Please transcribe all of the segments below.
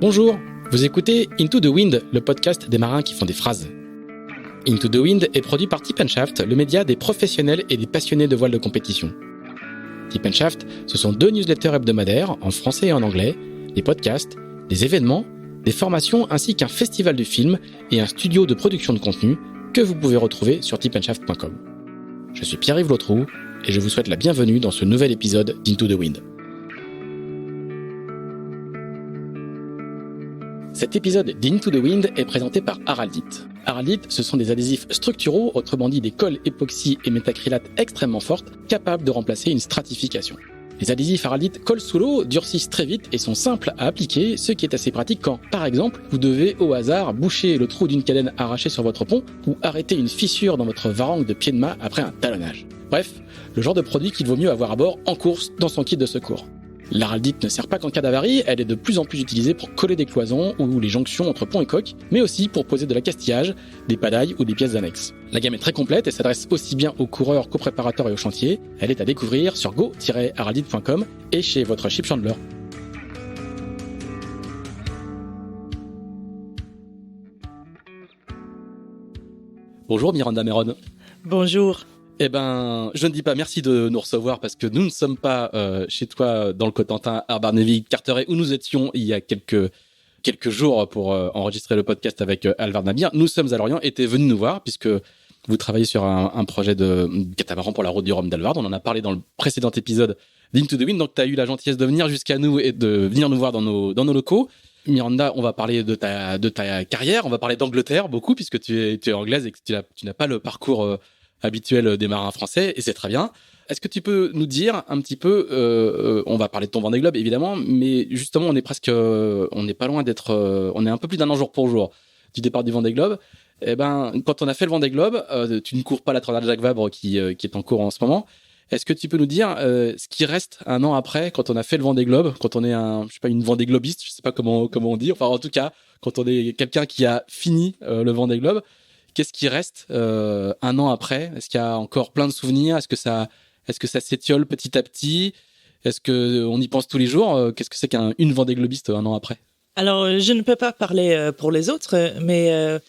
Bonjour, vous écoutez Into the Wind, le podcast des marins qui font des phrases. Into the Wind est produit par Tip & Shaft, le média des professionnels et des passionnés de voile de compétition. Tip & Shaft, ce sont 2 newsletters hebdomadaires, en français et en anglais, des podcasts, des événements, des formations ainsi qu'un festival de films et un studio de production de contenu que vous pouvez retrouver sur tipshaft.com. Je suis Pierre-Yves Lautroux et je vous souhaite la bienvenue dans ce nouvel épisode d'Into the Wind. Cet épisode d'Into the Wind est présenté par Araldite. Araldite, ce sont des adhésifs structuraux, autrement dit des colles époxy et métacrylates extrêmement fortes, capables de remplacer une stratification. Les adhésifs Araldite collent sous l'eau, durcissent très vite et sont simples à appliquer, ce qui est assez pratique quand, par exemple, vous devez au hasard boucher le trou d'une cadène arrachée sur votre pont ou arrêter une fissure dans votre varangue de pied de mât après un talonnage. Bref, le genre de produit qu'il vaut mieux avoir à bord en course dans son kit de secours. L'Araldite ne sert pas qu'en cas d'avarie, elle est de plus en plus utilisée pour coller des cloisons ou les jonctions entre pont et coque, mais aussi pour poser de l'accastillage, des padailles ou des pièces annexes. La gamme est très complète et s'adresse aussi bien aux coureurs qu'aux préparateurs et aux chantiers. Elle est à découvrir sur go-araldite.com et chez votre ship chandler. Bonjour Miranda Meron. Bonjour. Eh ben, je ne dis pas merci de nous recevoir parce que nous ne sommes pas chez toi dans le Cotentin, à Barneville, Carteret, où nous étions il y a quelques jours pour enregistrer le podcast avec Alvard Nabir. Nous sommes à Lorient et tu es venu nous voir puisque vous travaillez sur un projet de catamaran pour la route du Rhum d'Alvard. On en a parlé dans le précédent épisode d'Into the Wind, donc tu as eu la gentillesse de venir jusqu'à nous et de venir nous voir dans nos locaux. Miranda, on va parler de ta carrière, on va parler d'Angleterre beaucoup puisque tu es anglaise et que tu n'as pas le parcours habituel des marins français, et c'est très bien. Est-ce que tu peux nous dire un petit peu, on va parler de ton Vendée Globe évidemment, mais justement on est pas loin d'être, on est un peu plus d'un an jour pour jour du départ du Vendée Globe. Eh ben, quand on a fait le Vendée Globe, tu ne cours pas la Transat Jacques Vabre qui est en cours en ce moment. Est-ce que tu peux nous dire ce qui reste un an après quand on a fait le Vendée Globe, quand on est une Vendée Globiste, je sais pas comment on dit, enfin en tout cas quand on est quelqu'un qui a fini le Vendée Globe. Qu'est-ce qui reste un an après ? Est-ce qu'il y a encore plein de souvenirs ? Est-ce que ça s'étiole petit à petit ? Est-ce qu'on y pense tous les jours ? Qu'est-ce que c'est qu'une Vendée Globiste un an après ? Alors, je ne peux pas parler pour les autres, mais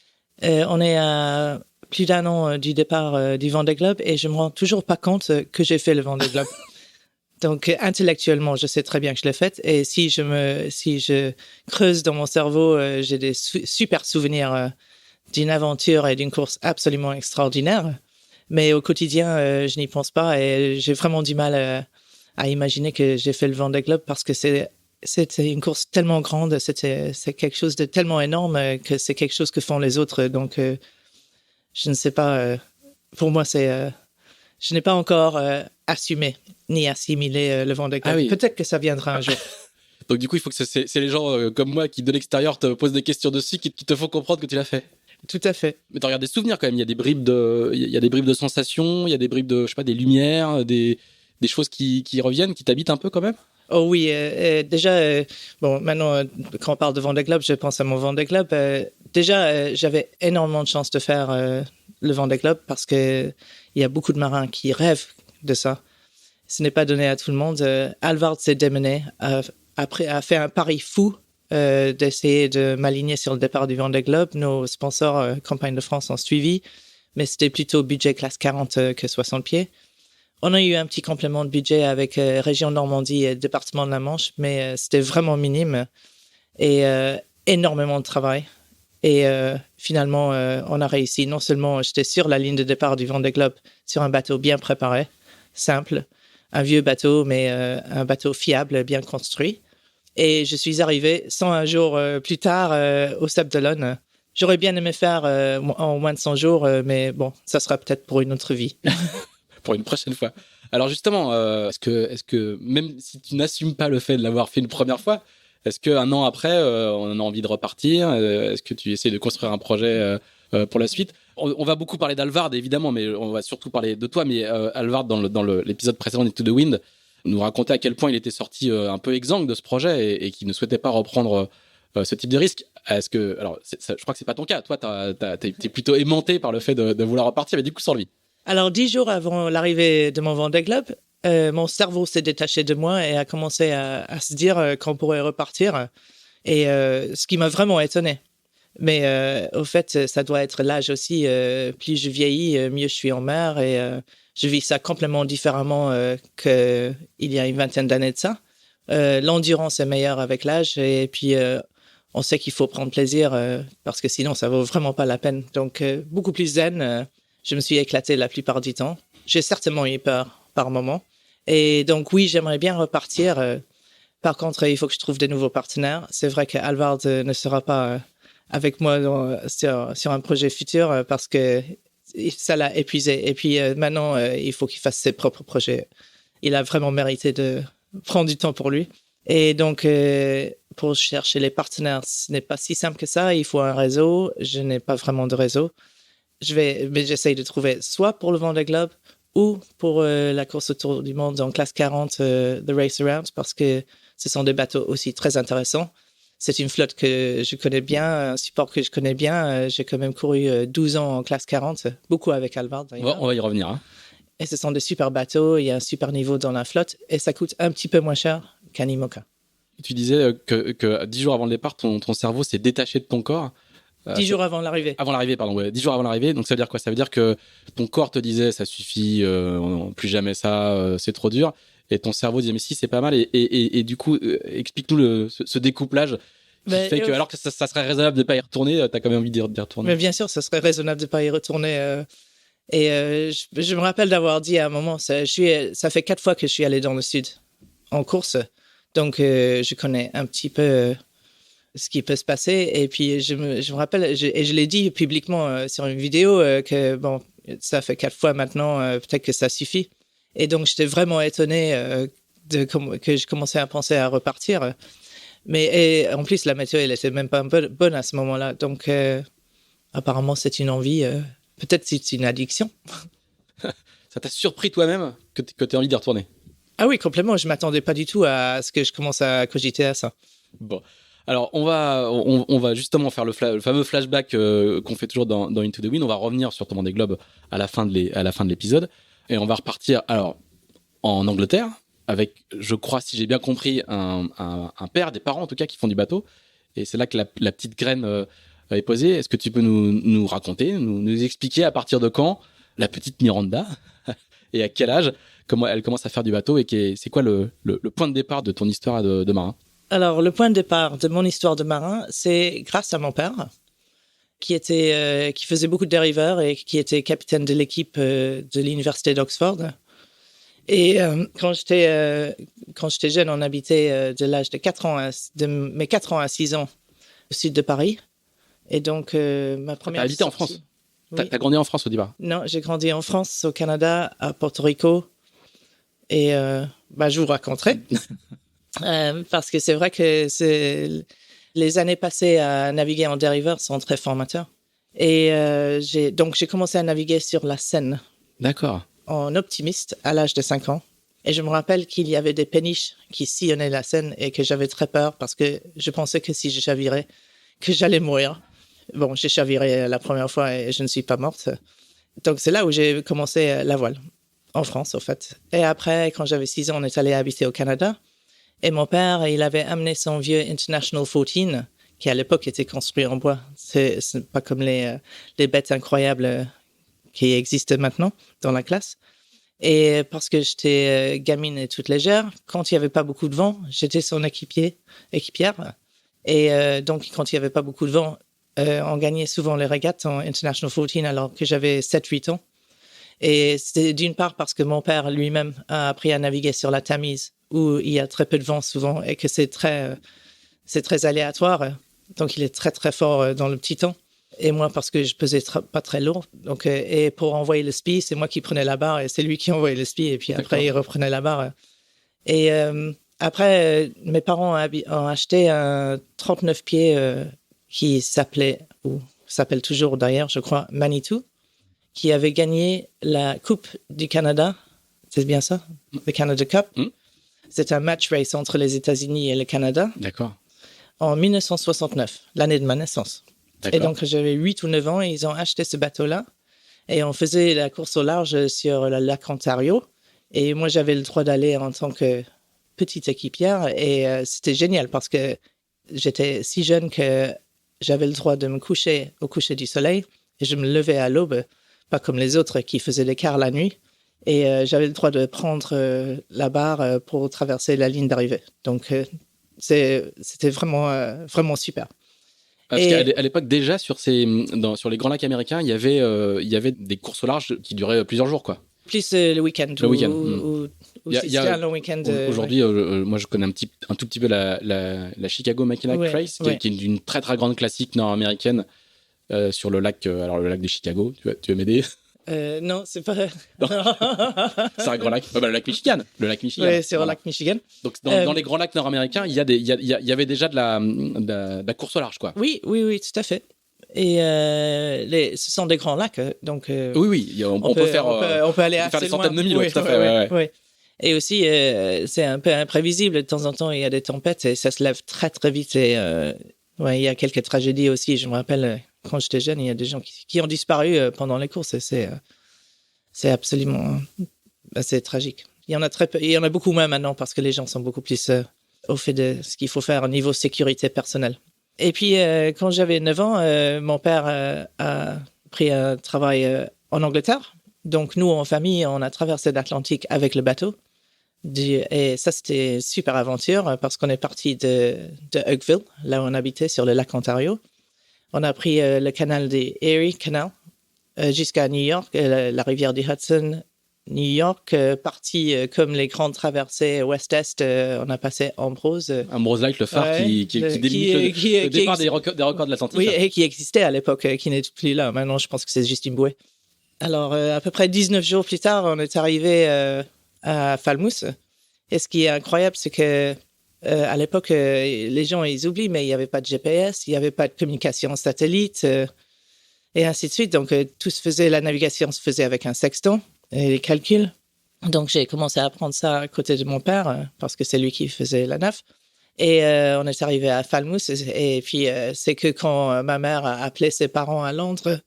on est à plus d'un an du départ du Vendée Globe et je me rends toujours pas compte que j'ai fait le Vendée Globe. Donc, intellectuellement, je sais très bien que je l'ai fait et si je creuse dans mon cerveau, j'ai des super souvenirs d'une aventure et d'une course absolument extraordinaire. Mais au quotidien, je n'y pense pas et j'ai vraiment du mal à imaginer que j'ai fait le Vendée Globe parce que c'était une course tellement grande, c'est quelque chose de tellement énorme que c'est quelque chose que font les autres. Donc, je ne sais pas. Pour moi, je n'ai pas encore assumé ni assimilé le Vendée Globe. Ah oui. Peut-être que ça viendra un jour. Donc du coup, il faut que c'est les gens comme moi qui de l'extérieur te posent des questions dessus, qui te font comprendre que tu l'as fait. Tout à fait. Mais tu regardes des souvenirs quand même. Il y a des bribes de sensations, il y a des bribes de, je sais pas, des lumières, des choses qui reviennent, qui t'habitent un peu quand même. Oh oui, déjà, bon, maintenant, quand on parle de Vendée Globe, je pense à mon Vendée Globe. Déjà, j'avais énormément de chance de faire le Vendée Globe parce que il y a beaucoup de marins qui rêvent de ça. Ce n'est pas donné à tout le monde. Alvard s'est démené, a fait un pari fou d'essayer de m'aligner sur le départ du Vendée Globe. Nos sponsors Campagne de France ont suivi, mais c'était plutôt budget classe 40 que 60 pieds. On a eu un petit complément de budget avec Région Normandie et Département de la Manche, mais c'était vraiment minime et énormément de travail. Et finalement, on a réussi. Non seulement j'étais sur la ligne de départ du Vendée Globe, sur un bateau bien préparé, simple, un vieux bateau, mais un bateau fiable, bien construit. Et je suis arrivé 101 jours plus tard au Sable d'Olonne. J'aurais bien aimé faire en moins de 100 jours, mais bon, ça sera peut-être pour une autre vie. Pour une prochaine fois. Alors justement, est-ce que même si tu n'assumes pas le fait de l'avoir fait une première fois, est-ce qu'un an après, on a envie de repartir ? Est-ce que tu essaies de construire un projet pour la suite ? On va beaucoup parler d'Alvard, évidemment, mais on va surtout parler de toi. Mais Alvard, dans l'épisode précédent d'Into the Wind, nous racontait à quel point il était sorti un peu exsangue de ce projet et qu'il ne souhaitait pas reprendre ce type de risque. Est-ce que, alors, je crois que c'est pas ton cas. Toi, t'es plutôt aimanté par le fait de vouloir repartir, mais du coup sans lui. Alors, 10 jours avant l'arrivée de mon Vendée Globe, mon cerveau s'est détaché de moi et a commencé à se dire qu'on pourrait repartir. Et ce qui m'a vraiment étonné. Mais au fait, ça doit être l'âge aussi. Plus je vieillis, mieux je suis en mer. Et je vis ça complètement différemment qu'il y a une vingtaine d'années de ça. L'endurance est meilleure avec l'âge. Et puis, on sait qu'il faut prendre plaisir parce que sinon, ça vaut vraiment pas la peine. Donc, beaucoup plus zen. Je me suis éclaté la plupart du temps. J'ai certainement eu peur par moment. Et donc, oui, j'aimerais bien repartir. Par contre, il faut que je trouve de nouveaux partenaires. C'est vrai que Alvard ne sera pas avec moi sur un projet futur parce que ça l'a épuisé. Et puis maintenant, il faut qu'il fasse ses propres projets. Il a vraiment mérité de prendre du temps pour lui. Et donc, pour chercher les partenaires, ce n'est pas si simple que ça. Il faut un réseau. Je n'ai pas vraiment de réseau. Mais j'essaye de trouver soit pour le Vendée Globe ou pour la course autour du monde en classe 40, The Race Around, parce que ce sont des bateaux aussi très intéressants. C'est une flotte que je connais bien, un support que je connais bien. J'ai quand même couru 12 ans en classe 40, beaucoup avec Alvard d'ailleurs. On va y revenir. Hein. Et ce sont des super bateaux, il y a un super niveau dans la flotte et ça coûte un petit peu moins cher qu'un IMOCA. Tu disais que 10 jours avant le départ, ton cerveau s'est détaché de ton corps. 10 jours avant l'arrivée. Avant l'arrivée, pardon. Ouais, 10 jours avant l'arrivée. Donc ça veut dire quoi? Ça veut dire que ton corps te disait ça suffit, plus jamais ça, c'est trop dur. Et ton cerveau disait mais si, c'est pas mal. Et du coup, explique-nous ce découplage qui fait que, alors que ça serait raisonnable de ne pas y retourner, tu as quand même envie d'y retourner. Mais bien sûr, ça serait raisonnable de ne pas y retourner. Je me rappelle d'avoir dit à un moment, ça fait 4 fois que je suis allé dans le sud en course. Donc, je connais un petit peu ce qui peut se passer. Et puis, je me rappelle, et je l'ai dit publiquement sur une vidéo, que bon, ça fait 4 fois maintenant, peut-être que ça suffit. Et donc, j'étais vraiment étonné que je commençais à penser à repartir. Mais en plus, la météo, elle était même pas bonne à ce moment-là. Donc, apparemment, c'est une envie. Peut-être c'est une addiction. Ça t'a surpris toi-même que tu aies envie d'y retourner? Ah oui, complètement. Je m'attendais pas du tout à ce que je commence à cogiter à ça. Bon. Alors, on va justement faire le fameux flashback qu'on fait toujours dans Into the Wind. On va revenir sur ton Vendée Globe à la fin de l'épisode. Et on va repartir alors en Angleterre avec, je crois, si j'ai bien compris, un père, des parents en tout cas, qui font du bateau. Et c'est là que la petite graine est posée. Est-ce que tu peux nous raconter, nous expliquer à partir de quand la petite Miranda et à quel âge, comment elle commence à faire du bateau et c'est quoi le point de départ de ton histoire de marin? Alors, le point de départ de mon histoire de marin, c'est grâce à mon père, qui faisait beaucoup de dériveurs et qui était capitaine de l'équipe de l'université d'Oxford. Et quand j'étais jeune, on habitait de l'âge de mes 4 ans à 6 ans au sud de Paris. Et donc, ma première... T'as habité en France? Oui. T'as grandi en France au départ? Non, j'ai grandi en France, au Canada, à Porto Rico. Et je vous raconterai. Parce que c'est vrai que les années passées à naviguer en dériveur sont très formateurs. Et j'ai commencé à naviguer sur la Seine. D'accord. En optimiste à l'âge de 5 ans. Et je me rappelle qu'il y avait des péniches qui sillonnaient la Seine et que j'avais très peur parce que je pensais que si je chavirais, que j'allais mourir. Bon, j'ai chaviré la première fois et je ne suis pas morte. Donc, c'est là où j'ai commencé la voile, en France, au fait. Et après, quand j'avais 6 ans, on est allé habiter au Canada. Et mon père, il avait amené son vieux International 14, qui à l'époque était construit en bois. C'est pas comme les bêtes incroyables qui existent maintenant dans la classe. Et parce que j'étais gamine et toute légère, quand il n'y avait pas beaucoup de vent, j'étais son équipière. Et donc, quand il n'y avait pas beaucoup de vent, on gagnait souvent les régates en International 14 alors que j'avais 7-8 ans. Et c'était d'une part parce que mon père lui-même a appris à naviguer sur la Tamise, où il y a très peu de vent souvent et que c'est très aléatoire. Donc, il est très, très fort dans le petit temps. Et moi, parce que je pesais pas très lourd. Donc, et pour envoyer le spi, c'est moi qui prenais la barre et c'est lui qui envoyait le spi. Et puis après, il reprenait la barre. Et après, mes parents ont acheté un 39 pieds qui s'appelle toujours d'ailleurs, je crois, Manitou, qui avait gagné la Coupe du Canada. C'est bien ça? Le Canada Cup. C'est un match race entre les États-Unis et le Canada. D'accord. En 1969, l'année de ma naissance. D'accord. Et donc, j'avais 8 ou 9 ans et ils ont acheté ce bateau-là. Et on faisait la course au large sur le lac Ontario. Et moi, j'avais le droit d'aller en tant que petite équipière. Et c'était génial parce que J'étais si jeune que j'avais le droit de me coucher au coucher du soleil et je me levais à l'aube, pas comme les autres qui faisaient l'écart la nuit. Et j'avais le droit de prendre la barre pour traverser la ligne d'arrivée. Donc, c'était vraiment super. Parce qu'à l'époque, déjà, sur les Grands Lacs américains, il y avait des courses au large qui duraient plusieurs jours, quoi. Plus le week-end. Le week-end. Ou c'était un long week-end. Aujourd'hui, moi, je connais un tout petit peu la Chicago Mackinac Race, qui est une très, très grande classique nord-américaine sur le lac de Chicago. Tu veux m'aider? Non, c'est pas. C'est un grand lac. Le lac Michigan. Le lac Michigan. Oui, c'est le lac Michigan. Donc, dans les grands lacs nord-américains, il y avait déjà de la course au large, quoi. Oui, tout à fait. Et ce sont des grands lacs, donc. Oui, on peut faire. On peut aller assez des centaines de milles, oui, tout à fait. Oui. Et aussi, c'est un peu imprévisible. De temps en temps, il y a des tempêtes et ça se lève très, très vite. Et il y a quelques tragédies aussi. Je me rappelle, quand j'étais jeune, il y a des gens qui ont disparu pendant les courses. Et c'est absolument assez tragique. Il y en a très peu. Il y en a beaucoup moins maintenant parce que les gens sont beaucoup plus au fait de ce qu'il faut faire au niveau sécurité personnelle. Et puis, quand j'avais 9 ans, mon père a pris un travail en Angleterre. Donc, nous, en famille, on a traversé l'Atlantique avec le bateau. Et ça, c'était une super aventure parce qu'on est parti de Oakville, là où on habitait, sur le lac Ontario. On a pris le canal des Erie Canal jusqu'à New York, la rivière du Hudson, New York, parti comme les grandes traversées ouest-est. On a passé Ambrose. Ambrose Light, le phare qui délimite le départ des records de l'Atlantique. Oui, et qui existait à l'époque, qui n'est plus là. Maintenant, je pense que c'est juste une bouée. Alors, à peu près 19 jours plus tard, on est arrivé à Falmouth. Et ce qui est incroyable, c'est que à l'époque, les gens, ils oublient, mais il n'y avait pas de GPS, il n'y avait pas de communication satellite, et ainsi de suite. Donc, la navigation se faisait avec un sextant et les calculs. Donc, j'ai commencé à apprendre ça à côté de mon père, parce que c'est lui qui faisait la naf. Et on est arrivé à Falmouth. Et puis, c'est que quand ma mère a appelé ses parents à Londres,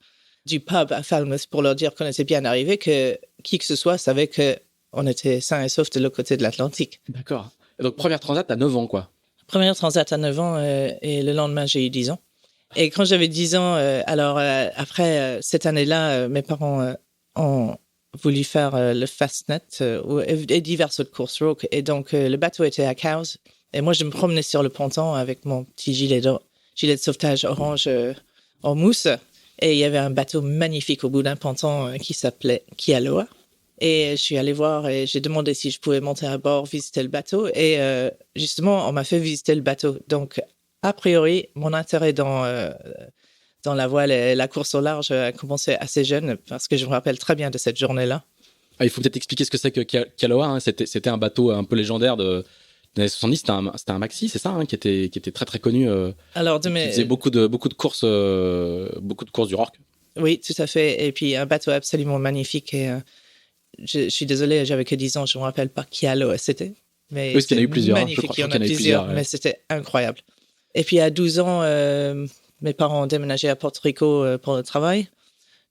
du pub à Falmouth, pour leur dire qu'on était bien arrivés, que qui que ce soit savait qu'on était sains et saufs de l'autre côté de l'Atlantique. D'accord. Et donc, première transat à 9 ans, quoi. Première transat à 9 ans, et le lendemain, j'ai eu 10 ans. Et quand j'avais 10 ans, après cette année-là, mes parents ont voulu faire le Fastnet et diverses autres courses rock. Et donc, le bateau était à Cowes. Et moi, je me promenais sur le ponton avec mon petit gilet de sauvetage orange en mousse. Et il y avait un bateau magnifique au bout d'un ponton qui s'appelait Kialoa. Et je suis allé voir et j'ai demandé si je pouvais monter à bord, visiter le bateau. Et justement, on m'a fait visiter le bateau. Donc, a priori, mon intérêt dans la voile et la course au large a commencé assez jeune parce que je me rappelle très bien de cette journée-là. Ah, il faut peut-être expliquer ce que c'est que Kialoa. Hein. C'était un bateau un peu légendaire des années 70. C'était un maxi, c'est ça, hein, qui était très très connu. Qui faisait beaucoup de courses du Rorke. Oui, tout à fait. Et puis un bateau absolument magnifique. Et je suis désolé, j'avais que 10 ans, je me rappelle pas Kialoa c'était. Mais oui, il y en a eu plusieurs. Magnifique, il y en a plusieurs, mais c'était incroyable. Et puis à 12 ans, mes parents ont déménagé à Porto Rico pour le travail.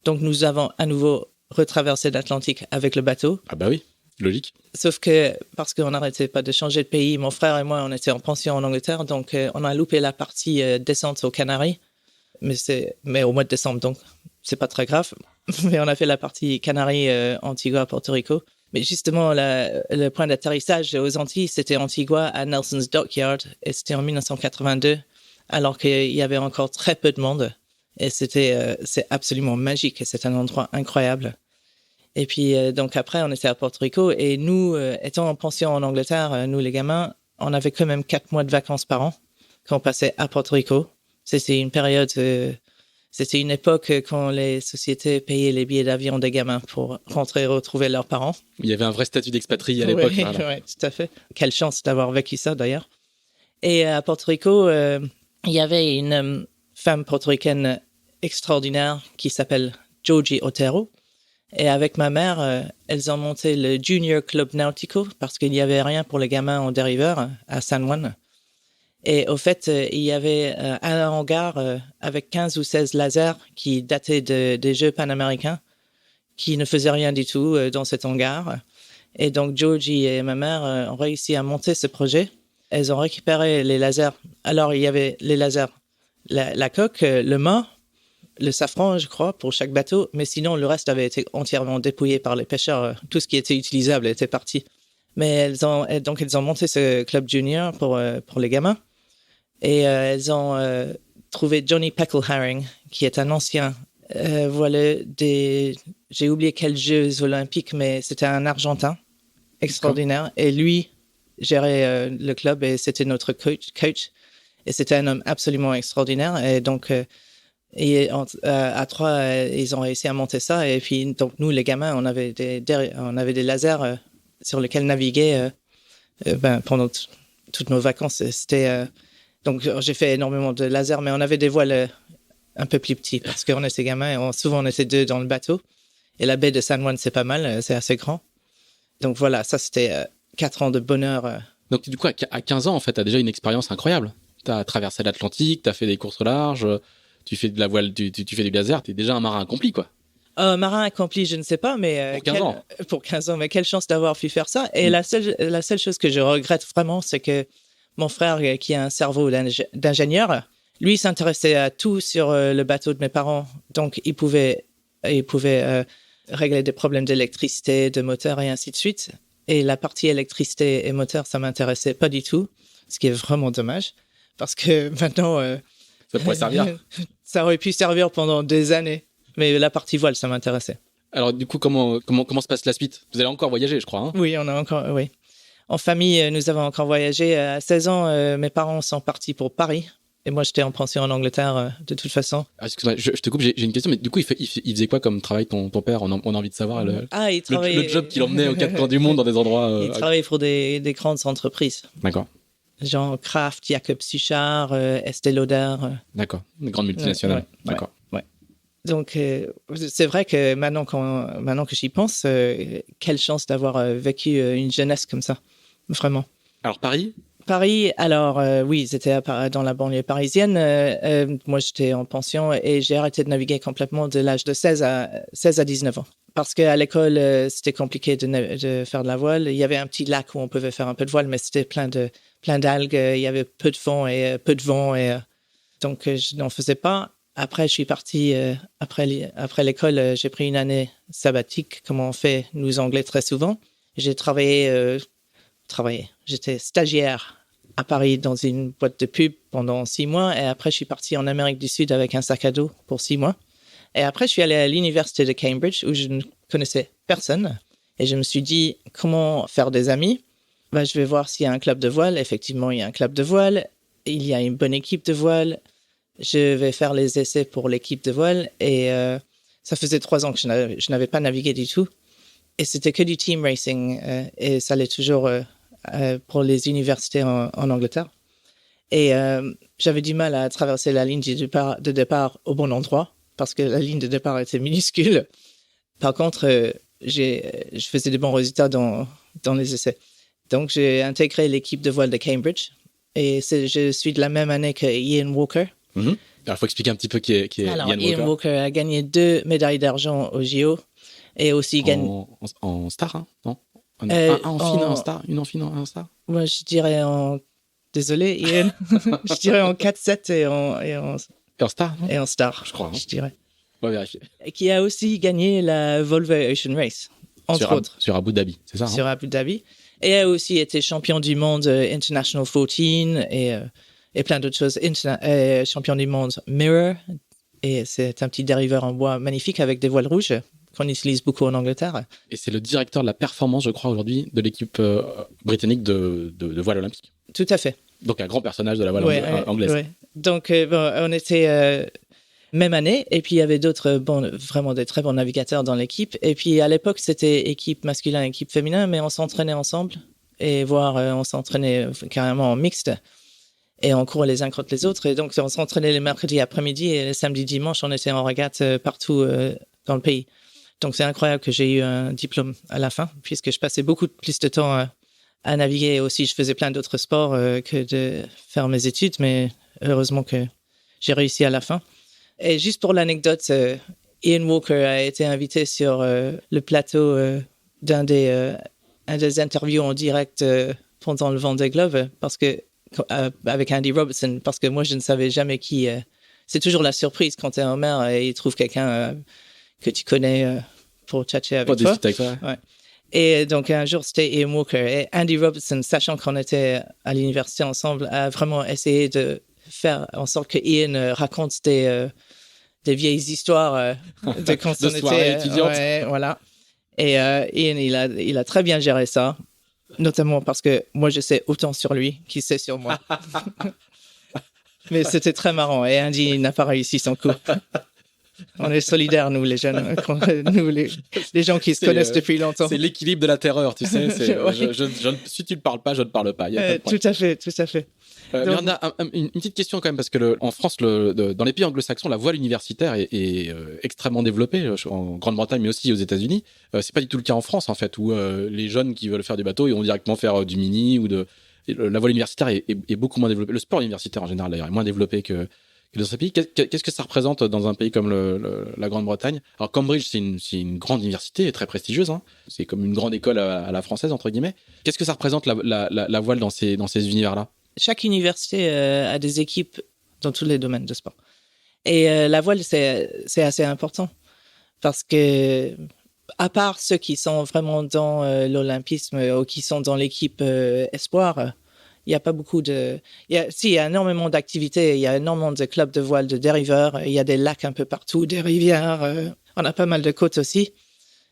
Donc nous avons à nouveau retraversé l'Atlantique avec le bateau. Ah bah oui, logique. Sauf que parce qu'on n'arrêtait pas de changer de pays, mon frère et moi, on était en pension en Angleterre, donc on a loupé la partie descente aux Canaries. Mais au mois de décembre, donc c'est pas très grave. Mais on a fait la partie Canaries, Antigua, Porto Rico. Mais justement, le point d'atterrissage aux Antilles, c'était Antigua à Nelson's Dockyard, et c'était en 1982, alors qu'il y avait encore très peu de monde. Et c'est absolument magique, et c'est un endroit incroyable. Et puis, donc après, on était à Porto Rico, et nous, étant en pension en Angleterre, nous les gamins, on avait quand même 4 mois de vacances par an qu'on passait à Porto Rico. C'était une période... C'était une époque quand les sociétés payaient les billets d'avion des gamins pour rentrer et retrouver leurs parents. Il y avait un vrai statut d'expatrié à l'époque. Oui, voilà. Ouais, tout à fait. Quelle chance d'avoir vécu ça, d'ailleurs. Et à Porto Rico, il y avait une femme portoricaine extraordinaire qui s'appelle Georgie Otero. Et avec ma mère, elles ont monté le Junior Club Nautico parce qu'il n'y avait rien pour les gamins en dériveur à San Juan. Et au fait, il y avait un hangar avec 15 ou 16 lasers qui dataient des Jeux panaméricains, qui ne faisaient rien du tout dans cet hangar. Et donc, Georgie et ma mère ont réussi à monter ce projet. elles ont récupéré les lasers. Alors, il y avait les lasers, la coque, le mât, le safran, je crois, pour chaque bateau. Mais sinon, le reste avait été entièrement dépouillé par les pêcheurs. Tout ce qui était utilisable était parti. Mais elles ont monté ce club junior pour les gamins. Et elles ont trouvé Johnny Peckelharing, qui est un ancien j'ai oublié quels Jeux olympiques, mais c'était un Argentin extraordinaire. Et lui gérait le club et c'était notre coach. Et c'était un homme absolument extraordinaire. Et donc, à trois, ils ont réussi à monter ça. Et puis, donc, nous, les gamins, on avait des lasers sur lesquels naviguer pendant toutes nos vacances. Donc, j'ai fait énormément de lasers, mais on avait des voiles un peu plus petits parce qu'on était gamins et souvent on était deux dans le bateau. Et la baie de San Juan, c'est pas mal, c'est assez grand. Donc voilà, ça c'était 4 ans de bonheur. Donc du coup, à 15 ans, en fait, tu as déjà une expérience incroyable. Tu as traversé l'Atlantique, tu as fait des courses au large, tu fais de la voile, tu fais du laser, tu es déjà un marin accompli, quoi. Marin accompli, je ne sais pas, mais pour 15 ans. Pour 15 ans, mais quelle chance d'avoir pu faire ça. Et la seule chose que je regrette vraiment, c'est que mon frère, qui a un cerveau d'ingénieur, lui s'intéressait à tout sur le bateau de mes parents. Donc, il pouvait régler des problèmes d'électricité, de moteur et ainsi de suite. Et la partie électricité et moteur, ça m'intéressait pas du tout, ce qui est vraiment dommage. Parce que maintenant... ça pourrait servir. Ça aurait pu servir pendant des années. Mais la partie voile, ça m'intéressait. Alors, du coup, comment se passe la suite? Vous allez encore voyager, je crois. Hein? Oui, oui. En famille, nous avons encore voyagé. À 16 ans, mes parents sont partis pour Paris. Et moi, j'étais en pension en Angleterre, de toute façon. Ah, excuse-moi, je te coupe, j'ai une question. Mais du coup, il faisait quoi comme travail, ton père? On a envie de savoir le job qu'il emmenait aux quatre coins du monde dans des endroits... Il travaillait pour des grandes entreprises. D'accord. Genre Kraft, Jacob Suchard, Estée Lauder. D'accord, des grandes multinationales. D'accord. Ouais. Donc, c'est vrai que maintenant que j'y pense, quelle chance d'avoir vécu une jeunesse comme ça. Vraiment. Alors, Paris, alors oui, c'était dans la banlieue parisienne. Moi, j'étais en pension et j'ai arrêté de naviguer complètement de l'âge de 16 à 19 ans. Parce qu'à l'école, c'était compliqué de faire de la voile. Il y avait un petit lac où on pouvait faire un peu de voile, mais c'était plein d'algues. Il y avait peu de fond et peu de vent. Donc, je n'en faisais pas. Après, je suis parti, après l'école, j'ai pris une année sabbatique, comme on fait, nous Anglais, très souvent. J'ai travaillé. J'étais stagiaire à Paris dans une boîte de pub pendant 6 mois. Et après, je suis parti en Amérique du Sud avec un sac à dos pour 6 mois. Et après, je suis allé à l'université de Cambridge où je ne connaissais personne. Et je me suis dit, comment faire des amis? Je vais voir s'il y a un club de voile. Effectivement, il y a un club de voile. Il y a une bonne équipe de voile. Je vais faire les essais pour l'équipe de voile. Et ça faisait 3 ans que je n'avais pas navigué du tout. Et c'était que du team racing. Et ça l'est toujours pour les universités en Angleterre. Et j'avais du mal à traverser la ligne de départ au bon endroit parce que la ligne de départ était minuscule. Par contre, je faisais de bons résultats dans les essais. Donc, j'ai intégré l'équipe de voile de Cambridge. Et je suis de la même année que Ian Walker. Mm-hmm. Alors, il faut expliquer un petit peu qui est Ian Walker a gagné 2 médailles d'argent au JO. Et aussi gagné... En star, hein, non? En fine, en star? Une en fine, en star? Moi, je dirais en... Désolé, Ian. Je dirais en 4-7 et en star, non? Et en star, je crois. Hein. Je dirais. On va vérifier. Et qui a aussi gagné la Volvo Ocean Race, entre autres. Sur Abu Dhabi, c'est ça? Sur Abu Dhabi. Et a aussi été champion du monde International 14 et plein d'autres choses. Champion du monde Mirror. Et c'est un petit dériveur en bois magnifique avec des voiles rouges qu'on utilise beaucoup en Angleterre. Et c'est le directeur de la performance, je crois, aujourd'hui, de l'équipe britannique de voile olympique. Tout à fait. Donc un grand personnage de la voile anglaise. Ouais. Donc on était même année, et puis il y avait d'autres vraiment des très bons navigateurs dans l'équipe. Et puis à l'époque, c'était équipe masculin, équipe féminin, mais on s'entraînait ensemble, et on s'entraînait carrément en mixte. Et on courait les uns contre les autres. Et donc, on s'entraînait les mercredis après-midi et les samedis, dimanches, on était en régate partout dans le pays. Donc, c'est incroyable que j'ai eu un diplôme à la fin, puisque je passais beaucoup plus de temps à naviguer. Et aussi, je faisais plein d'autres sports que de faire mes études. Mais heureusement que j'ai réussi à la fin. Et juste pour l'anecdote, Ian Walker a été invité sur le plateau d'un des interviews en direct pendant le Vendée Globe avec Andy Robertson, parce que moi, je ne savais jamais qui. C'est toujours la surprise quand tu es en mer et il trouve quelqu'un que tu connais pour tchatcher avec toi. Avec toi. Ouais. Et donc, un jour, c'était Ian Walker. Et Andy Robertson, sachant qu'on était à l'université ensemble, a vraiment essayé de faire en sorte que Ian raconte des vieilles histoires de quand de on soirée était étudiante. Ouais, voilà. Et Ian, il a très bien géré ça, notamment parce que moi, je sais autant sur lui qu'il sait sur moi. Mais c'était très marrant. Et Andy n'a pas réussi son coup. On est solidaires, nous, les jeunes. Nous, les gens qui se connaissent depuis longtemps. C'est l'équilibre de la terreur, tu sais. Si tu ne parles pas, je ne parle pas. Tout à fait. Miranda, une petite question quand même, parce que en France, dans les pays anglo-saxons, la voile universitaire est extrêmement développée, en Grande-Bretagne, mais aussi aux États-Unis. C'est pas du tout le cas en France, en fait, où les jeunes qui veulent faire du bateau, ils vont directement faire du mini ou la voile universitaire est beaucoup moins développée. Le sport universitaire, en général, d'ailleurs, est moins développé que dans ce pays. Qu'est-ce que ça représente dans un pays comme la Grande-Bretagne? Alors, Cambridge, c'est une grande université, très prestigieuse. Hein. C'est comme une grande école à la française, entre guillemets. Qu'est-ce que ça représente, la voile dans ces univers-là? Chaque université a des équipes dans tous les domaines de sport. Et la voile, c'est assez important. Parce que, à part ceux qui sont vraiment dans l'olympisme ou qui sont dans l'équipe espoir, il n'y a pas beaucoup de... il y a énormément d'activités, il y a énormément de clubs de voile, de dériveurs, il y a des lacs un peu partout, des rivières, on a pas mal de côtes aussi,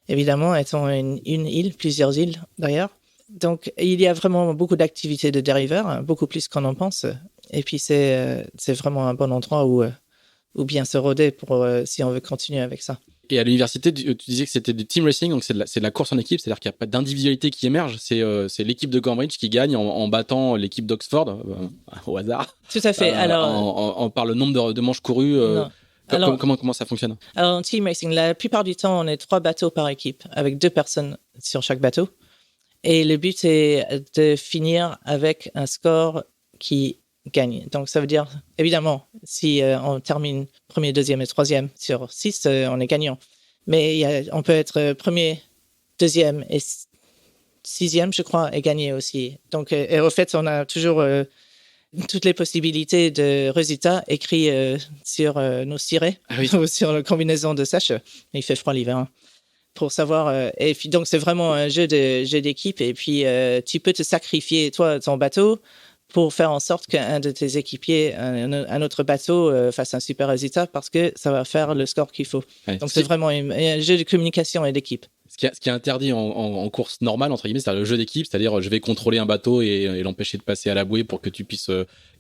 évidemment, étant une île, plusieurs îles d'ailleurs. Donc, il y a vraiment beaucoup d'activités de dériveurs, beaucoup plus qu'on en pense. Et puis, c'est vraiment un bon endroit où bien se roder si on veut continuer avec ça. Et à l'université, tu disais que c'était du team racing, donc c'est de la course en équipe, c'est-à-dire qu'il n'y a pas d'individualité qui émerge, c'est l'équipe de Cambridge qui gagne en battant l'équipe d'Oxford, au hasard. Tout à fait. Alors, par le nombre de manches courues. Comment ça fonctionne? Alors, en team racing, la plupart du temps, on est 3 bateaux par équipe, avec 2 personnes sur chaque bateau. Et le but, c'est de finir avec un score qui gagne. Donc, ça veut dire, évidemment, si on termine premier, deuxième et troisième sur 6, on est gagnant. Mais on peut être premier, deuxième et 6e, je crois, et gagner aussi. Donc, et au fait, on a toujours toutes les possibilités de résultats écrits sur nos cirés ou sur la combinaison de sèche. Il fait froid l'hiver, hein. Pour savoir, et puis donc c'est vraiment un jeu d'équipe, et puis tu peux te sacrifier toi ton bateau pour faire en sorte qu'un de tes équipiers, un autre bateau fasse un super résultat, parce que ça va faire le score qu'il faut. Ouais, donc c'est vraiment un jeu de communication et d'équipe. Ce qui est interdit en course normale, entre guillemets, c'est le jeu d'équipe, c'est-à-dire je vais contrôler un bateau et l'empêcher de passer à la bouée pour que tu puisses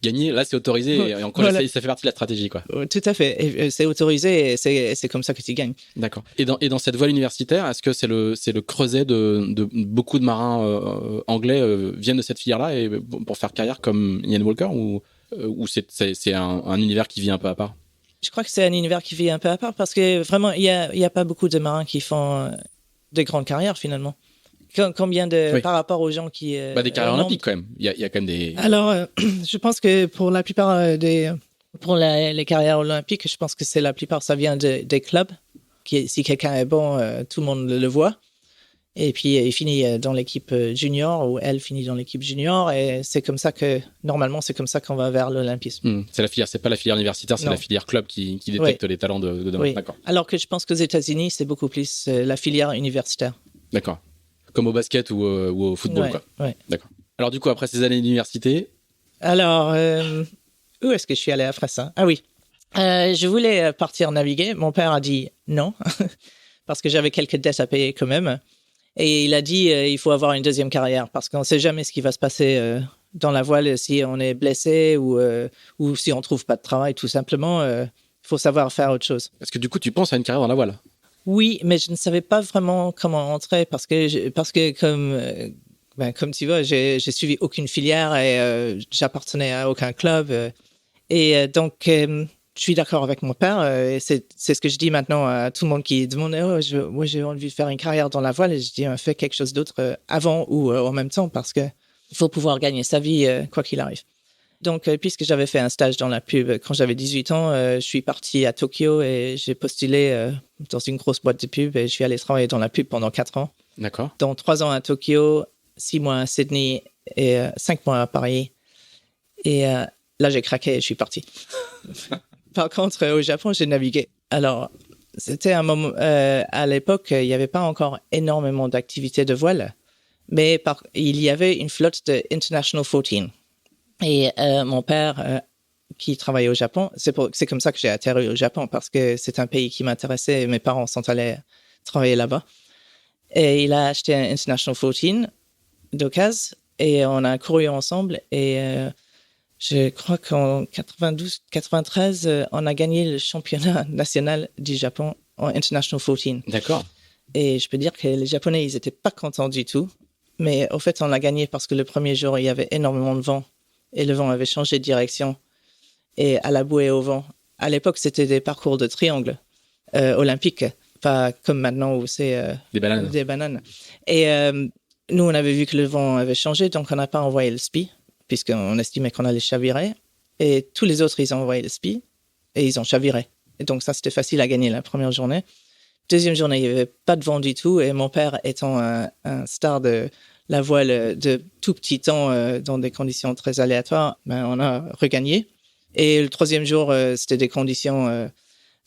gagner. Là, c'est autorisé, et encore, voilà. Ça fait partie de la stratégie, quoi. Tout à fait, et c'est autorisé, et c'est comme ça que tu gagnes. D'accord. Et dans cette voile universitaire, est-ce que c'est le creuset de beaucoup de marins anglais viennent de cette filière-là et pour faire carrière comme Ian Walker, ou c'est un univers qui vit un peu à part? Je crois que c'est un univers qui vit un peu à part, parce que vraiment, il y a pas beaucoup de marins qui font de grandes carrières, finalement. Combien par rapport aux gens qui... des carrières olympiques, quand même. Il y a quand même des... Alors, je pense que pour la plupart pour les carrières olympiques, je pense que la plupart, ça vient des clubs. Si quelqu'un est bon, tout le monde le voit. Et puis, il finit dans l'équipe junior, ou elle finit dans l'équipe junior. Et c'est comme ça normalement, c'est comme ça qu'on va vers l'olympisme. C'est la filière, c'est pas la filière universitaire, c'est la filière club qui détecte les talents de demain. Oui. D'accord. Alors que je pense qu'aux États-Unis, c'est beaucoup plus la filière universitaire. D'accord. Comme au basket ou au football, quoi. Ouais. D'accord. Alors, du coup, après ces années d'université... Alors, où est-ce que je suis allé après ça? Ah oui. Je voulais partir naviguer. Mon père a dit non, parce que j'avais quelques dettes à payer quand même. Et il a dit il faut avoir une deuxième carrière, parce qu'on ne sait jamais ce qui va se passer dans la voile, si on est blessé ou si on ne trouve pas de travail, tout simplement. Il faut savoir faire autre chose. Parce que du coup, tu penses à une carrière dans la voile? Oui, mais je ne savais pas vraiment comment entrer, parce que comme tu vois, j'ai suivi aucune filière et j'appartenais à aucun club. Et donc, je suis d'accord avec mon père. Et c'est ce que je dis maintenant à tout le monde qui demande moi, j'ai envie de faire une carrière dans la voile. Et je dis fais quelque chose d'autre avant ou en même temps, parce qu'il faut pouvoir gagner sa vie quoi qu'il arrive. Donc, puisque j'avais fait un stage dans la pub quand j'avais 18 ans, je suis parti à Tokyo et j'ai postulé dans une grosse boîte de pub, et je suis allé travailler dans la pub pendant 4 ans. D'accord. Dans 3 ans à Tokyo, 6 mois à Sydney et 5 mois à Paris. Et là, j'ai craqué et je suis parti. Par contre, au Japon, j'ai navigué. Alors, c'était un moment, à l'époque, il n'y avait pas encore énormément d'activités de voile, mais il y avait une flotte de International 14. Et mon père, qui travaillait au Japon, c'est comme ça que j'ai atterri au Japon, parce que c'est un pays qui m'intéressait et mes parents sont allés travailler là-bas. Et il a acheté un International 14 d'occasion et on a couru ensemble et je crois qu'en 92-93, on a gagné le championnat national du Japon en International 14. D'accord. Et je peux dire que les Japonais, ils n'étaient pas contents du tout. Mais au fait, on l'a gagné parce que le premier jour, il y avait énormément de vent. Et le vent avait changé de direction. Et à la bouée au vent. À l'époque, c'était des parcours de triangle olympiques. Pas comme maintenant où c'est des bananes. Et nous, on avait vu que le vent avait changé, donc on n'a pas envoyé le SPI, puisqu'on estimait qu'on allait chavirer. Et tous les autres, ils ont envoyé le SPI et ils ont chaviré. Et donc ça, c'était facile à gagner la première journée. Deuxième journée, il n'y avait pas de vent du tout. Et mon père étant un star de la voile de tout petit temps dans des conditions très aléatoires, ben, on a regagné. Et le troisième jour, c'était des conditions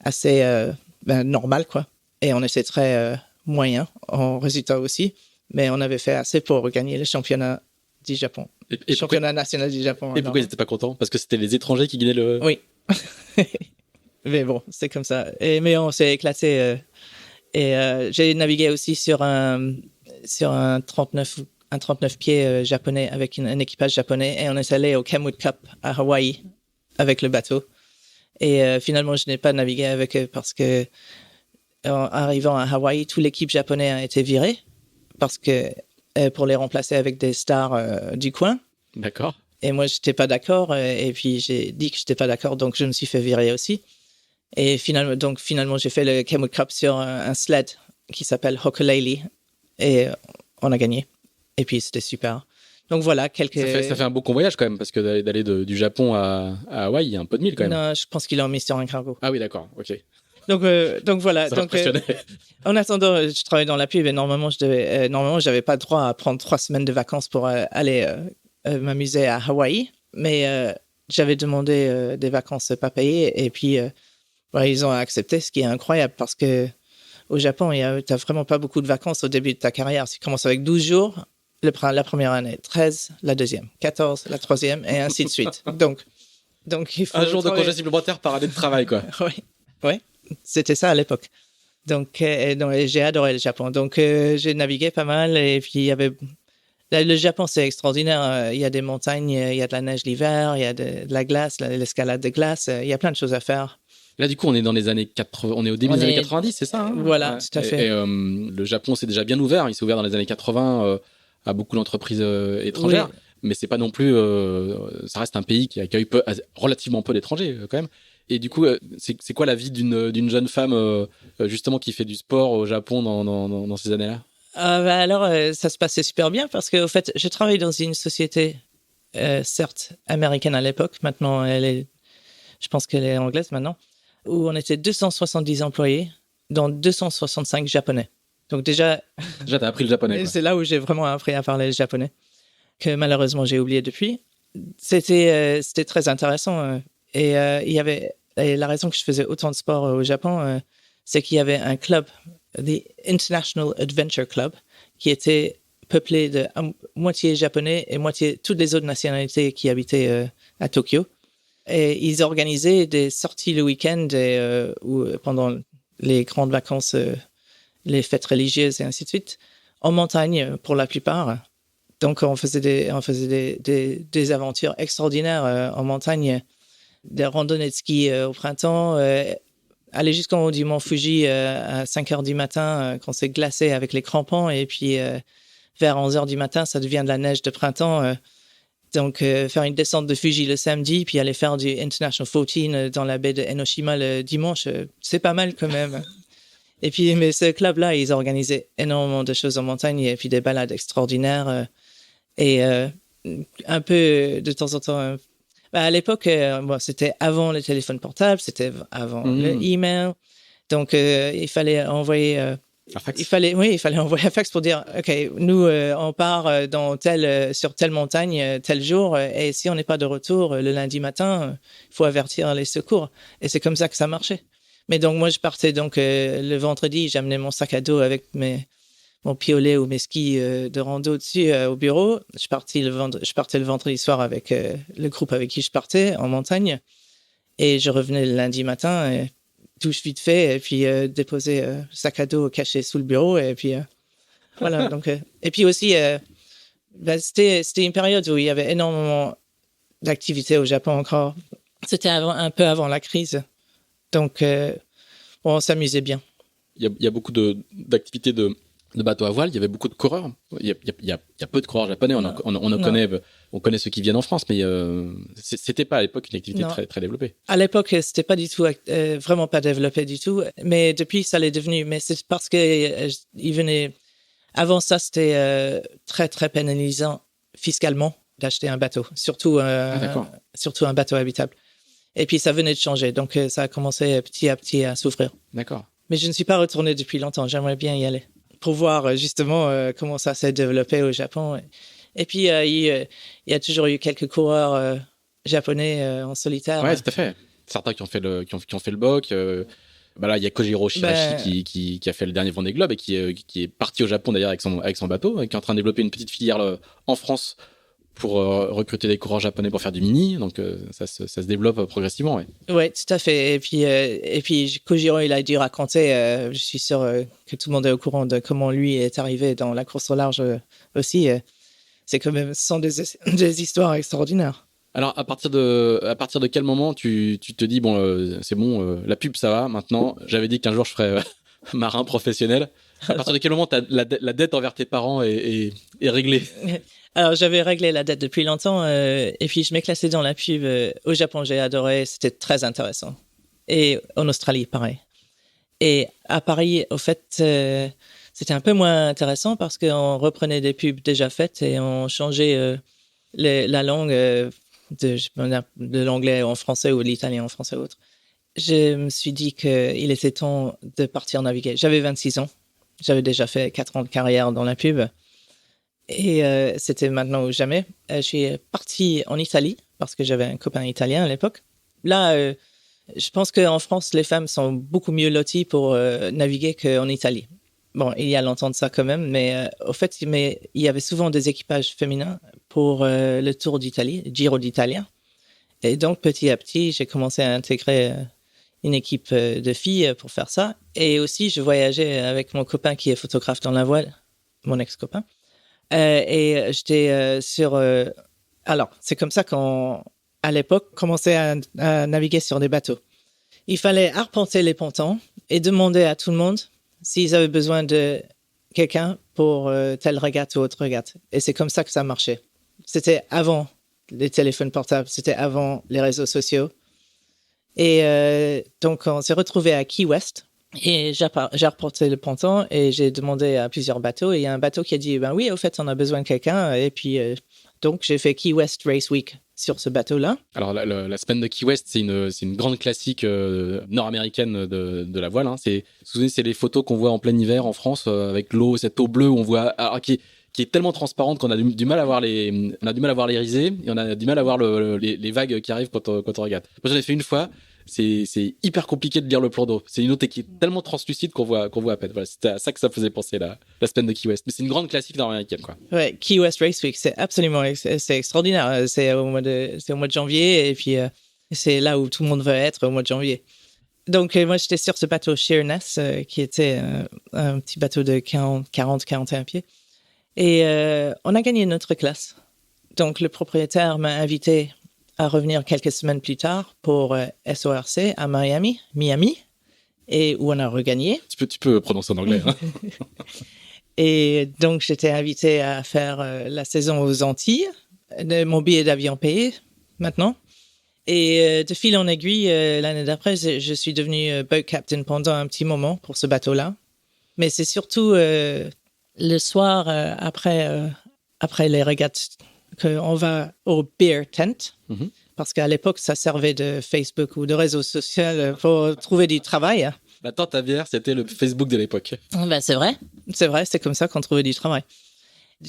assez normales, quoi. Et on était très moyens en résultat aussi. Mais on avait fait assez pour regagner le championnat du Japon. Et championnat national du Japon. Et pourquoi ils n'étaient pas contents? Parce que c'était les étrangers qui gagnaient le... Oui. Mais bon, c'est comme ça. Mais on s'est éclaté. J'ai navigué aussi sur un 39 pieds japonais avec un équipage japonais. Et on est allé au Kenwood Cup à Hawaï avec le bateau. Et finalement, je n'ai pas navigué avec eux parce que en arrivant à Hawaï, toute l'équipe japonaise a été virée parce que pour les remplacer avec des stars du coin. D'accord. Et moi, j'étais pas d'accord. Et puis, j'ai dit que j'étais pas d'accord. Donc, je me suis fait virer aussi. Et finalement, j'ai fait le Kenwood Cup sur un sled qui s'appelle Hokulele. Et on a gagné. Et puis, c'était super. Donc, voilà, quelques... Ça fait un beau convoyage quand même, parce que d'aller du Japon à Hawaï, il y a un peu de mille quand même. Non, je pense qu'ils l'ont mis sur un cargo. Ah oui, d'accord, ok. Donc voilà. Ça m'impressionnait. En attendant, je travaillais dans la pub et normalement, j'avais pas le droit à prendre 3 semaines de vacances pour aller m'amuser à Hawaï. Mais j'avais demandé des vacances pas payées et puis ils ont accepté, ce qui est incroyable parce que au Japon, t'as vraiment pas beaucoup de vacances au début de ta carrière. Tu commences avec 12 jours la première année, 13 la deuxième, 14 la troisième et ainsi de suite. Donc il faut un jour de congé supplémentaire par année de travail, quoi. Oui. C'était ça à l'époque. Donc j'ai adoré le Japon. Donc, j'ai navigué pas mal. Et puis, il y avait... Le Japon, c'est extraordinaire. Il y a des montagnes, il y a de la neige l'hiver, il y a de la glace, l'escalade de glace. Il y a plein de choses à faire. Là, du coup, on est dans les années 80... On est au début des années 90, c'est ça, hein? Voilà, ouais, tout à fait. Et le Japon, c'est déjà bien ouvert. Il s'est ouvert dans les années 80 à beaucoup d'entreprises étrangères. Oui. Mais c'est pas non plus... ça reste un pays qui accueille relativement peu d'étrangers, quand même. Et du coup, c'est quoi la vie d'une jeune femme justement qui fait du sport au Japon dans ces années-là? Alors, ça se passait super bien parce qu'au fait, je travaille dans une société, certes américaine à l'époque. Maintenant, je pense qu'elle est anglaise maintenant, où on était 270 employés, dont 265 japonais. Donc déjà, t'as appris le japonais, quoi. C'est là où j'ai vraiment appris à parler le japonais, que malheureusement j'ai oublié depuis. C'était très intéressant. Et la raison que je faisais autant de sport au Japon, c'est qu'il y avait un club, the International Adventure Club, qui était peuplé de moitié japonais et moitié toutes les autres nationalités qui habitaient à Tokyo. Et ils organisaient des sorties le week-end ou pendant les grandes vacances, les fêtes religieuses et ainsi de suite, en montagne pour la plupart. Donc on faisait des aventures extraordinaires en montagne. Des randonnées de ski au printemps, aller jusqu'en haut du mont Fuji à 5h du matin quand c'est glacé avec les crampons et puis vers 11h du matin, ça devient de la neige de printemps. Donc faire une descente de Fuji le samedi puis aller faire du International 14 dans la baie de Enoshima le dimanche, c'est pas mal quand même. Et puis, mais ce club-là, ils organisaient énormément de choses en montagne et puis des balades extraordinaires et un peu de temps en temps... à l'époque, c'était avant le téléphone portable, c'était avant le email. Donc, il fallait envoyer Un fax? Il fallait envoyer un fax pour dire, OK, nous, on part sur telle montagne, tel jour, et si on n'est pas de retour le lundi matin, il faut avertir les secours. Et c'est comme ça que ça marchait. Mais donc, moi, je partais le vendredi, j'amenais mon sac à dos avec mon piolet ou mes skis de rando dessus au bureau. Je partais le vendredi soir avec le groupe avec qui je partais en montagne. Et je revenais le lundi matin, douche vite fait, et puis déposer sac à dos caché sous le bureau. Et puis, voilà. Donc, et puis aussi, c'était une période où il y avait énormément d'activités au Japon encore. C'était un peu avant la crise. Donc, on s'amusait bien. Il y a beaucoup d'activités de bateaux à voile. Il y avait beaucoup de coureurs. Il y a peu de coureurs japonais. On connaît ceux qui viennent en France, mais c'était pas à l'époque une activité très, très développée. À l'époque, c'était pas du tout, vraiment pas développé du tout. Mais depuis, ça l'est devenu. Mais c'est parce que il venait. Avant ça, c'était très, très pénalisant fiscalement d'acheter un bateau, surtout un bateau habitable. Et puis, ça venait de changer. Donc, ça a commencé petit à petit à s'ouvrir. D'accord. Mais je ne suis pas retourné depuis longtemps. J'aimerais bien y aller pour voir justement comment ça s'est développé au Japon. Et puis, il y a toujours eu quelques coureurs japonais en solitaire. Ouais, tout à fait. Certains qui ont fait le BOC. Là, il y a Kojiro Shirashi qui a fait le dernier Vendée Globe et qui est parti au Japon d'ailleurs avec son bateau, et qui est en train de développer une petite filière en France pour recruter des coureurs japonais pour faire du mini. Donc, ça se développe progressivement. Ouais. Oui, tout à fait. Et puis Kojiro, il a dû raconter, je suis sûr que tout le monde est au courant de comment lui est arrivé dans la course au large aussi. C'est quand même, ce sont des histoires extraordinaires. Alors, à partir de quel moment tu te dis, bon, c'est bon, la pub, ça va, maintenant, j'avais dit qu'un jour je ferais marin professionnel. À partir de quel moment la dette envers tes parents est réglée? Alors, j'avais réglé la dette depuis longtemps, et puis je m'éclatais dans la pub. Au Japon, j'ai adoré, c'était très intéressant. Et en Australie, pareil. Et à Paris, au fait, c'était un peu moins intéressant parce qu'on reprenait des pubs déjà faites et on changeait la langue de l'anglais en français ou de l'italien en français ou autre. Je me suis dit qu'il était temps de partir naviguer. J'avais 26 ans. J'avais déjà fait 4 ans de carrière dans la pub. Et c'était maintenant ou jamais. Je suis parti en Italie parce que j'avais un copain italien à l'époque. Là, je pense qu'en France, les femmes sont beaucoup mieux loties pour naviguer qu'en Italie. Bon, il y a longtemps de ça quand même, mais au fait, il y avait souvent des équipages féminins pour le Tour d'Italie, Giro d'Italia. Et donc, petit à petit, j'ai commencé à intégrer une équipe de filles pour faire ça. Et aussi, je voyageais avec mon copain qui est photographe dans la voile, mon ex-copain. Et j'étais alors, c'est comme ça qu'à l'époque, commençait à naviguer sur des bateaux. Il fallait arpenter les pontons et demander à tout le monde s'ils avaient besoin de quelqu'un pour telle régate ou autre régate. Et c'est comme ça que ça marchait. C'était avant les téléphones portables, c'était avant les réseaux sociaux. Et donc, on s'est retrouvés à Key West. Et j'ai reporté le ponton et j'ai demandé à plusieurs bateaux. Et il y a un bateau qui a dit, ben oui, au fait, on a besoin de quelqu'un. Et puis, donc, j'ai fait Key West Race Week sur ce bateau-là. Alors, la semaine de Key West, c'est une grande classique nord-américaine de la voile. Hein. C'est les photos qu'on voit en plein hiver en France avec cette eau bleue où on voit, qui est tellement transparente qu'on a du mal à voir les risées et on a du mal à voir les vagues qui arrivent quand on regarde. Moi, j'en ai fait une fois. C'est hyper compliqué de lire le plan d'eau. C'est une eau qui est tellement translucide qu'on voit à peine. Voilà, c'était à ça que ça faisait penser la semaine de Key West. Mais c'est une grande classique nord-américaine, quoi. Ouais, Key West Race Week, c'est absolument c'est extraordinaire. C'est au mois de janvier et puis c'est là où tout le monde veut être au mois de janvier. Donc moi j'étais sur ce bateau Sheerness qui était un petit bateau de 40-41 pieds et on a gagné notre classe. Donc le propriétaire m'a invité à revenir quelques semaines plus tard pour SORC à Miami, et où on a regagné. Tu peux prononcer en anglais. Hein. Et donc, j'étais invité à faire la saison aux Antilles, mon billet d'avion payé maintenant. Et de fil en aiguille, l'année d'après, je suis devenu boat captain pendant un petit moment pour ce bateau-là. Mais c'est surtout le soir après les régates qu'on va au beer tent, parce qu'à l'époque, ça servait de Facebook ou de réseaux sociaux pour trouver du travail. La tente à bière, c'était le Facebook de l'époque. Ben, c'est vrai, c'est comme ça qu'on trouvait du travail.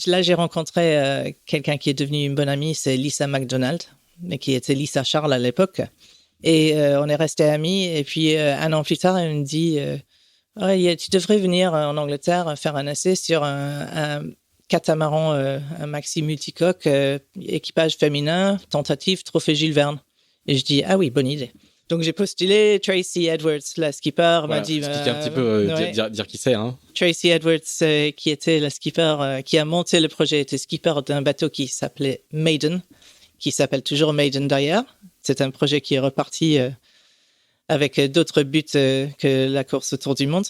Là, j'ai rencontré quelqu'un qui est devenu une bonne amie, c'est Lisa McDonald, mais qui était Lisa Charles à l'époque. Et on est restés amis. Et puis, 1 an plus tard, elle me dit tu devrais venir en Angleterre faire un essai sur un catamaran, un maxi multicoque, équipage féminin, tentative, trophée Jules Verne. Et je dis, ah oui, bonne idée. Donc, j'ai postulé. Tracy Edwards, la skipper, m'a dit... Expliquer un petit peu, dire qui c'est. Hein. Tracy Edwards, qui était la skipper, qui a monté le projet, était skipper d'un bateau qui s'appelait Maiden, qui s'appelle toujours Maiden d'ailleurs. C'est un projet qui est reparti avec d'autres buts que la course autour du monde.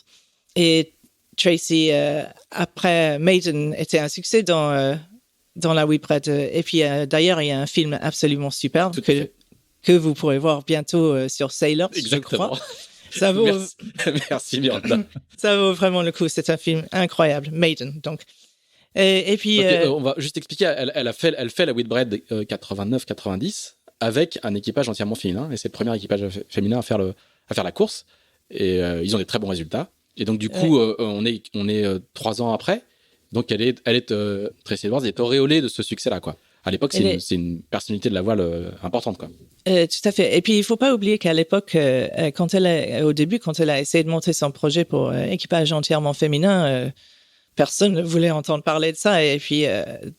Et Tracy, après Maiden, était un succès dans la Whipwreck. Et puis, d'ailleurs, il y a un film absolument superbe que vous pourrez voir bientôt sur Sailors, exactement. Je crois. Ça vaut... Merci Miranda. Ça vaut vraiment le coup. C'est un film incroyable, Maiden. Donc, et puis, on va juste expliquer. Elle fait la Whitbread 89-90 avec un équipage entièrement féminin, et c'est le premier équipage féminin à faire la course. Et ils ont des très bons résultats. Et donc du coup, on est 3 ans après. Donc Tracy Edwards est auréolée de ce succès-là, quoi. À l'époque, c'est une personnalité de la voile importante, quoi. Tout à fait. Et puis, il faut pas oublier qu'à l'époque, au début, quand elle a essayé de monter son projet pour équipage entièrement féminin, personne ne voulait entendre parler de ça. Et puis,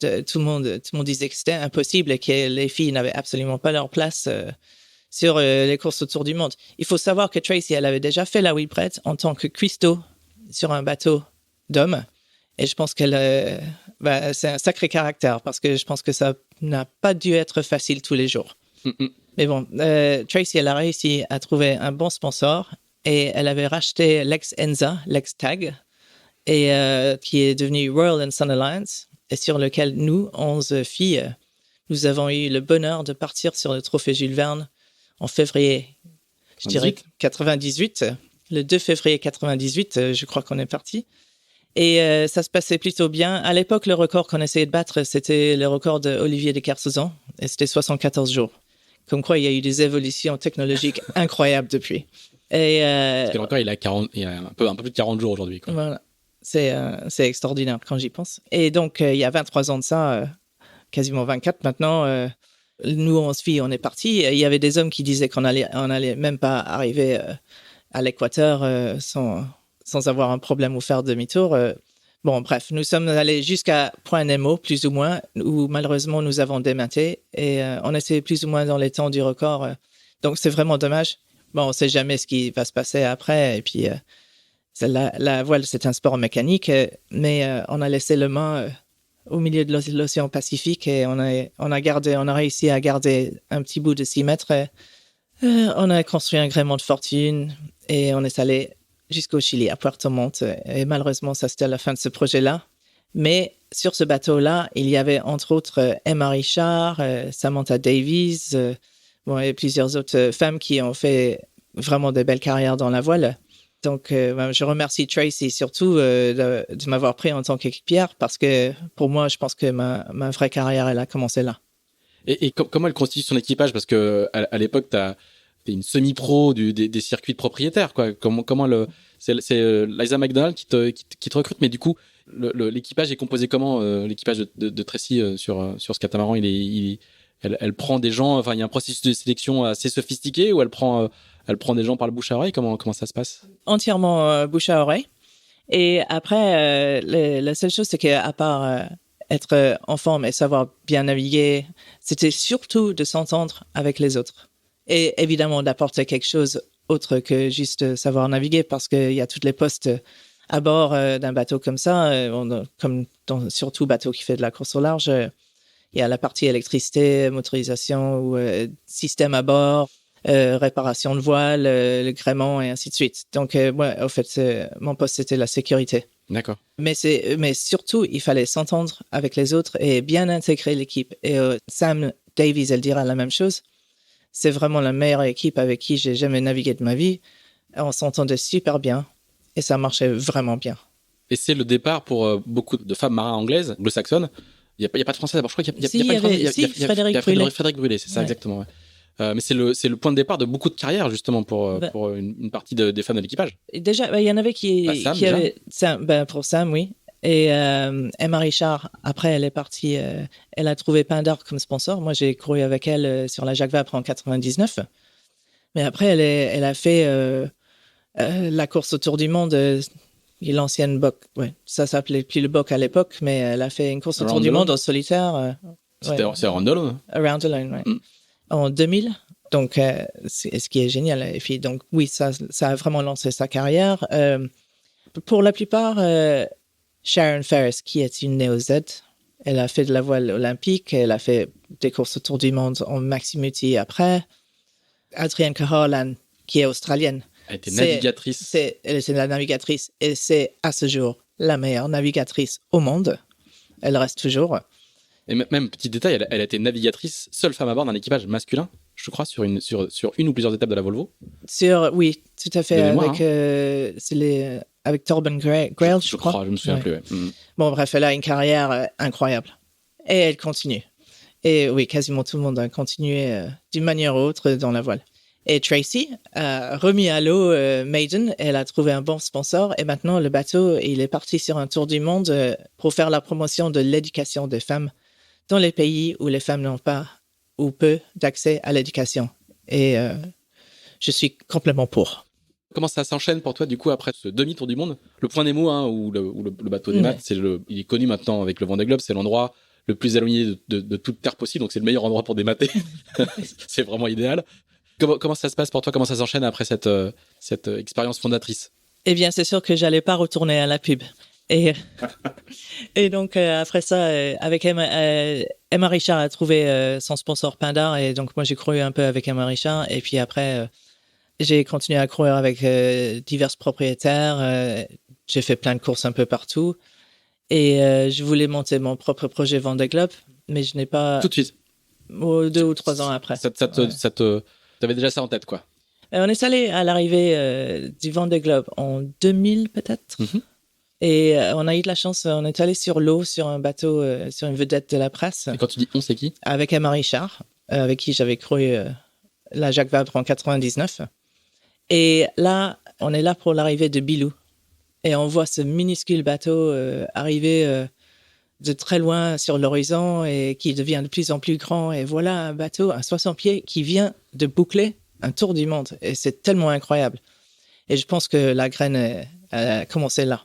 tout le monde disait que c'était impossible et que les filles n'avaient absolument pas leur place sur les courses autour du monde. Il faut savoir que Tracy, elle avait déjà fait la Whipwreck en tant que cuistot sur un bateau d'hommes. Et je pense qu'elle, c'est un sacré caractère parce que je pense que ça n'a pas dû être facile tous les jours. Mais bon, Tracy, elle a réussi à trouver un bon sponsor et elle avait racheté l'ex-Enza, l'ex-Tag, et qui est devenu Royal & Sun Alliance, et sur lequel nous, 11 filles, nous avons eu le bonheur de partir sur le trophée Jules Verne en février, je dirais 98. Le 2 février 98, je crois qu'on est parti. Et ça se passait plutôt bien. À l'époque, le record qu'on essayait de battre, c'était le record d'Olivier de Kersauzon, et c'était 74 jours. Comme quoi, il y a eu des évolutions technologiques incroyables depuis. Et parce que le record, il a un peu plus de 40 jours aujourd'hui, quoi. Voilà. C'est extraordinaire quand j'y pense. Et donc, il y a 23 ans de ça, quasiment 24 maintenant, nous, 11 filles, on est partis. Il y avait des hommes qui disaient qu'on allait même pas arriver à l'équateur sans avoir un problème ou faire demi-tour. Bon, bref, nous sommes allés jusqu'à Point Nemo, plus ou moins, où malheureusement nous avons dématé et on était plus ou moins dans les temps du record. Donc, c'est vraiment dommage. Bon, on ne sait jamais ce qui va se passer après. Et puis, la voile, c'est un sport mécanique, mais on a laissé le mât au milieu de l'océan Pacifique et on a réussi à garder un petit bout de 6 mètres. On a construit un gréement de fortune et on est allé jusqu'au Chili, à Puerto Montt. Et malheureusement, ça, c'était à la fin de ce projet-là. Mais sur ce bateau-là, il y avait entre autres Emma Richard, Samantha Davies, et plusieurs autres femmes qui ont fait vraiment de belles carrières dans la voile. Donc, je remercie Tracy surtout de m'avoir pris en tant qu'équipière parce que pour moi, je pense que ma vraie carrière, elle a commencé là. Et comment elle constitue son équipage? Parce que à l'époque, t'es une semi-pro des circuits de propriétaires, quoi. C'est Liza McDonald qui te recrute, mais du coup, l'équipage est composé comment? L'équipage de Tracy sur ce catamaran, elle prend des gens. Enfin, il y a un processus de sélection assez sophistiqué où elle prend des gens par le bouche à oreille. Comment ça se passe? Entièrement bouche à oreille. Et après, la seule chose, c'est qu'à part être en forme et savoir bien naviguer, c'était surtout de s'entendre avec les autres. Et évidemment, d'apporter quelque chose autre que juste savoir naviguer, parce qu'il y a tous les postes à bord d'un bateau comme ça, comme surtout bateau qui fait de la course au large. Il y a la partie électricité, motorisation ou système à bord, réparation de voile, le gréement et ainsi de suite. Donc, moi, au fait, mon poste, c'était la sécurité. D'accord. Mais surtout, il fallait s'entendre avec les autres et bien intégrer l'équipe. Et Sam Davies, elle dira la même chose. C'est vraiment la meilleure équipe avec qui j'ai jamais navigué de ma vie. On s'entendait super bien et ça marchait vraiment bien. Et c'est le départ pour beaucoup de femmes marins anglaises, anglo-saxonnes. Il y a pas de français d'abord. Je crois qu'il y a pas de français. Frédéric Brûlé. Frédéric Brûlé, c'est ça, ouais. Exactement. Ouais. Mais c'est le point de départ de beaucoup de carrières, justement, pour une partie des femmes de l'équipage. Déjà, il y en avait qui avaient... Sam, pour Sam, oui. Et Emma Richard, après, elle est partie... elle a trouvé Pindar comme sponsor. Moi, j'ai couru avec elle sur la Jacques Vabre en 99. Mais après, elle a fait la course autour du monde... l'ancienne BOC, ouais. Ça s'appelait plus le BOC à l'époque, mais elle a fait une course autour du monde en solitaire. C'est Around Alone. Around Alone, ouais. En 2000. Donc, ce qui est génial. Et puis, donc, oui, ça a vraiment lancé sa carrière. Pour la plupart, Sharon Ferris, qui est une néo-Z, elle a fait de la voile olympique, elle a fait des courses autour du monde en maxi-multi après. Adrienne Cahalan, qui est australienne. Elle était navigatrice. Elle était la navigatrice et c'est à ce jour la meilleure navigatrice au monde. Elle reste toujours. Et même, petit détail, elle a été navigatrice, seule femme à bord d'un équipage masculin, je crois, sur une ou plusieurs étapes de la Volvo. Oui, tout à fait. Avec Torben Grail, je crois. Je me souviens plus. Ouais. Bon, bref, elle a une carrière incroyable. Et elle continue. Et oui, quasiment tout le monde a continué d'une manière ou autre dans la voile. Et Tracy a remis à l'eau Maiden. Elle a trouvé un bon sponsor. Et maintenant, le bateau, il est parti sur un tour du monde pour faire la promotion de l'éducation des femmes dans les pays où les femmes n'ont pas ou peu d'accès à l'éducation. Et je suis complètement pour. Comment ça s'enchaîne pour toi, du coup, après ce demi-tour du monde? Le Point Nemo, où le bateau des maths, il est connu maintenant avec le Vendée Globe, c'est l'endroit le plus éloigné de toute terre possible, donc c'est le meilleur endroit pour démater. C'est vraiment idéal. Comment ça se passe pour toi? Comment ça s'enchaîne après cette expérience fondatrice? Eh bien, c'est sûr que j'allais pas retourner à la pub. Et donc, après ça, avec Emma Richard a trouvé son sponsor Pindar. Et donc, moi, j'ai couru un peu avec Emma Richard. Et puis après, j'ai continué à courir avec divers propriétaires. J'ai fait plein de courses un peu partout. Et je voulais monter mon propre projet Vendée Globe, mais je n'ai pas... Tout de suite. 2 ou 3 ans après. T'avais déjà ça en tête, quoi. On est allé à l'arrivée du Vendée Globe en 2000, peut-être. Mm-hmm. Et on a eu de la chance, on est allé sur l'eau, sur un bateau, sur une vedette de la presse. Et quand tu dis on, c'est qui? Avec Emma Richard, avec qui j'avais couru la Jacques Vabre en 99. Et là, on est là pour l'arrivée de Bilou. Et on voit ce minuscule bateau arriver de très loin sur l'horizon et qui devient de plus en plus grand. Et voilà un bateau à 60 pieds qui vient de boucler un tour du monde. Et c'est tellement incroyable. Et je pense que la graine a commencé là.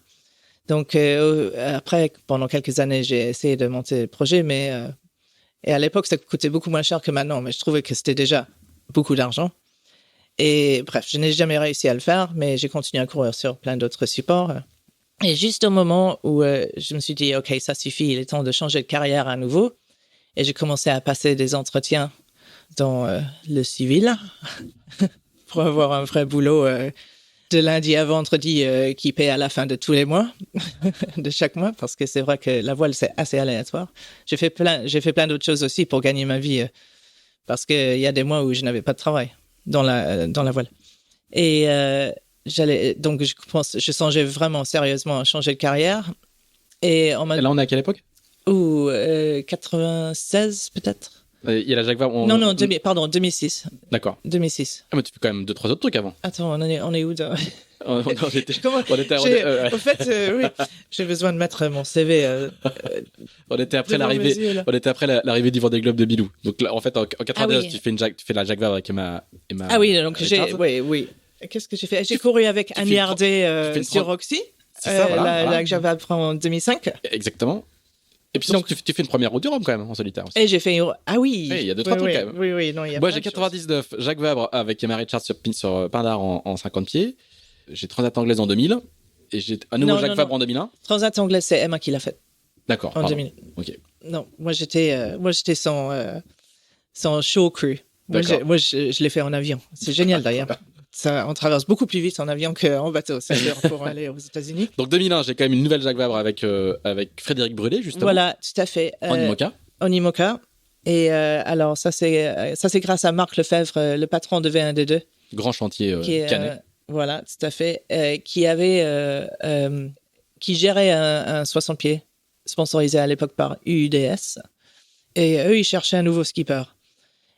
Donc, après, pendant quelques années, j'ai essayé de monter le projet, et à l'époque, ça coûtait beaucoup moins cher que maintenant, mais je trouvais que c'était déjà beaucoup d'argent. Et bref, je n'ai jamais réussi à le faire, mais j'ai continué à courir sur plein d'autres supports. Et juste au moment où je me suis dit, OK, ça suffit, il est temps de changer de carrière à nouveau. Et j'ai commencé à passer des entretiens dans le civil pour avoir un vrai boulot de lundi à vendredi qui paie à la fin de tous les mois, de chaque mois, parce que c'est vrai que la voile, c'est assez aléatoire. J'ai fait plein d'autres choses aussi pour gagner ma vie, parce qu'il y a des mois où je n'avais pas de travail dans la voile. Et donc je songeais vraiment sérieusement à changer de carrière. Et là, on est à quelle époque? 96 peut-être. Il y a la Jacques Vabre. Non, 2006. D'accord. 2006. Ah, mais tu fais quand même 2-3 autres trucs avant. Attends, on est où on était En fait, oui, j'ai besoin de mettre mon CV. On était après l'arrivée du Vendée Globe de Bilou. Donc là, en fait, en 92, tu fais la Jacques Vabre avec Emma. Ah oui, donc oui. Qu'est-ce que j'ai fait? J'ai couru avec Annie Hardet sur Roxy. La Jacques Vabre en 2005. Exactement. Et puis donc, tu fais une première route du Rhum quand même en solitaire aussi. Et j'ai fait ah oui. Il y a 2-3 trucs quand même. Oui, non, il y a. Moi j'ai 99, Jacques Vabre avec Emma Richards sur Pindar en 50 pieds. J'ai Transat Anglaise en 2000 et j'ai à nouveau Jacques Vabre en 2001. Transat Anglaise, c'est Emma qui l'a fait. D'accord. En 2000. OK. Non, moi j'étais son show crew. Moi je l'ai fait en avion. C'est génial d'ailleurs. On traverse beaucoup plus vite en avion qu'en bateau, c'est sûr, pour aller aux États-Unis. Donc 2001, j'ai quand même une nouvelle Jacques Vabre avec Frédéric Brûlé, justement. Voilà, tout à fait. En IMOCA. Et alors, ça c'est grâce à Marc Lefebvre, le patron de V1D2. Grand chantier Canet. Voilà, tout à fait. Qui gérait un 60 pieds, sponsorisé à l'époque par UUDS. Et eux, ils cherchaient un nouveau skipper.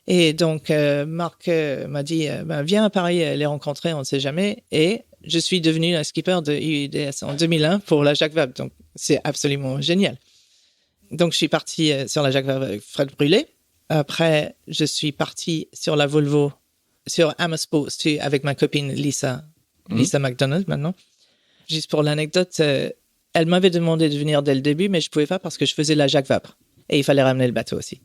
Et donc, Marc m'a dit, viens à Paris les rencontrer, on ne sait jamais. Et je suis devenu un skipper de UIDS en 2001 pour la Jacques Vabre. Donc, c'est absolument génial. Donc, je suis parti sur la Jacques Vabre avec Fred Brûlé. Après, je suis parti sur la Volvo, sur Hammer Sports avec ma copine Lisa McDonald maintenant. Juste pour l'anecdote, elle m'avait demandé de venir dès le début, mais je ne pouvais pas parce que je faisais la Jacques Vabre. Et il fallait ramener le bateau aussi.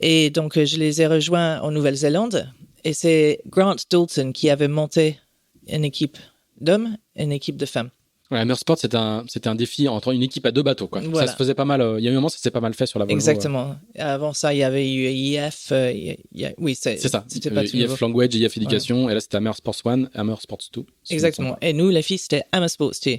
Et donc, je les ai rejoints en Nouvelle-Zélande. Et c'est Grant Dalton qui avait monté une équipe d'hommes et une équipe de femmes. Ouais, Hammer Sport, c'était un défi entre une équipe à 2 bateaux, quoi. Voilà. Ça se faisait pas mal. Il y a eu un moment, ça s'est pas mal fait sur la Volvo. Exactement. Avant ça, il y avait eu IF. Oui, c'est ça. C'était pas tout nouveau. IF Language, IF Education. Et là, c'était Hammer Sports 1, Hammer Sports 2. Exactement. Et nous, les filles, c'était Hammer Sports 2.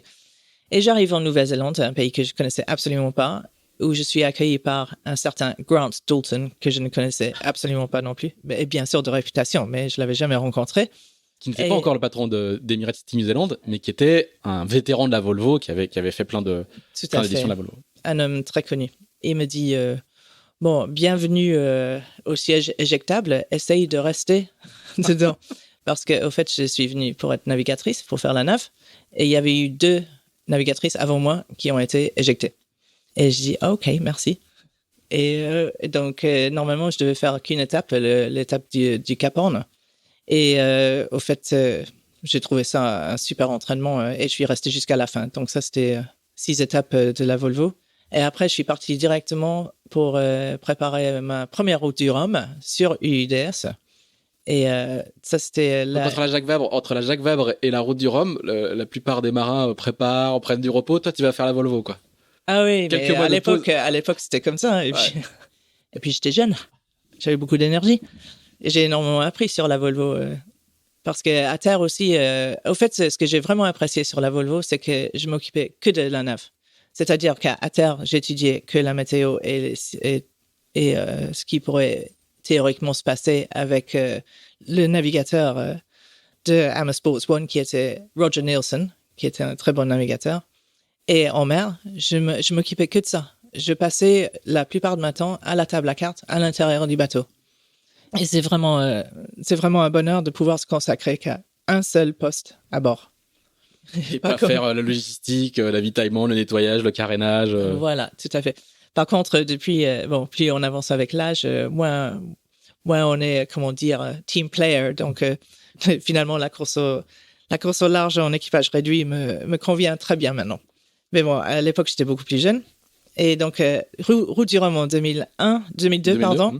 Et j'arrive en Nouvelle-Zélande, un pays que je connaissais absolument pas, où je suis accueilli par un certain Grant Dalton, que je ne connaissais absolument pas non plus. Et bien sûr de réputation, mais je l'avais jamais rencontré. Qui n'était pas encore le patron d'Emirates City New Zealand, mais qui était un vétéran de la Volvo, qui avait fait plein d'éditions de la Volvo. Un homme très connu. Il me dit, bienvenue au siège éjectable, essaye de rester dedans. Parce qu'au fait, je suis venue pour être navigatrice, pour faire la nav, et il y avait eu 2 navigatrices avant moi qui ont été éjectées. Et je dis, OK, merci. Et donc, normalement, je devais faire qu'une étape, l'étape du Cap Horn. Et au fait, j'ai trouvé ça un super entraînement et je suis resté jusqu'à la fin. Donc ça, c'était 6 étapes de la Volvo. Et après, je suis parti directement pour préparer ma première route du Rhum sur UIDS. Et ça, c'était... Entre la Jacques Vabre et la route du Rhum, la plupart des marins préparent, prennent du repos. Toi, tu vas faire la Volvo, quoi. Ah oui, mais à l'époque, c'était comme ça. Et puis j'étais jeune. J'avais beaucoup d'énergie. Et j'ai énormément appris sur la Volvo. Parce qu'à terre aussi, au fait, ce que j'ai vraiment apprécié sur la Volvo, c'est que je m'occupais que de la nav. C'est-à-dire qu'à terre, j'étudiais que la météo et ce qui pourrait théoriquement se passer avec le navigateur de Hammer Sports 1, qui était Roger Nielsen, qui était un très bon navigateur. Et en mer, je m'occupais que de ça. Je passais la plupart de ma temps à la table à cartes, à l'intérieur du bateau. Et c'est vraiment un bonheur de pouvoir se consacrer qu'à un seul poste à bord. Et pas faire la logistique, l'avitaillement, le nettoyage, le carénage. Voilà, tout à fait. Par contre, depuis, plus on avance avec l'âge, moins on est, team player. Donc, finalement, la course au large en équipage réduit me convient très bien maintenant. Mais bon, à l'époque, j'étais beaucoup plus jeune. Et donc, route du Rhum en 2002, pardon.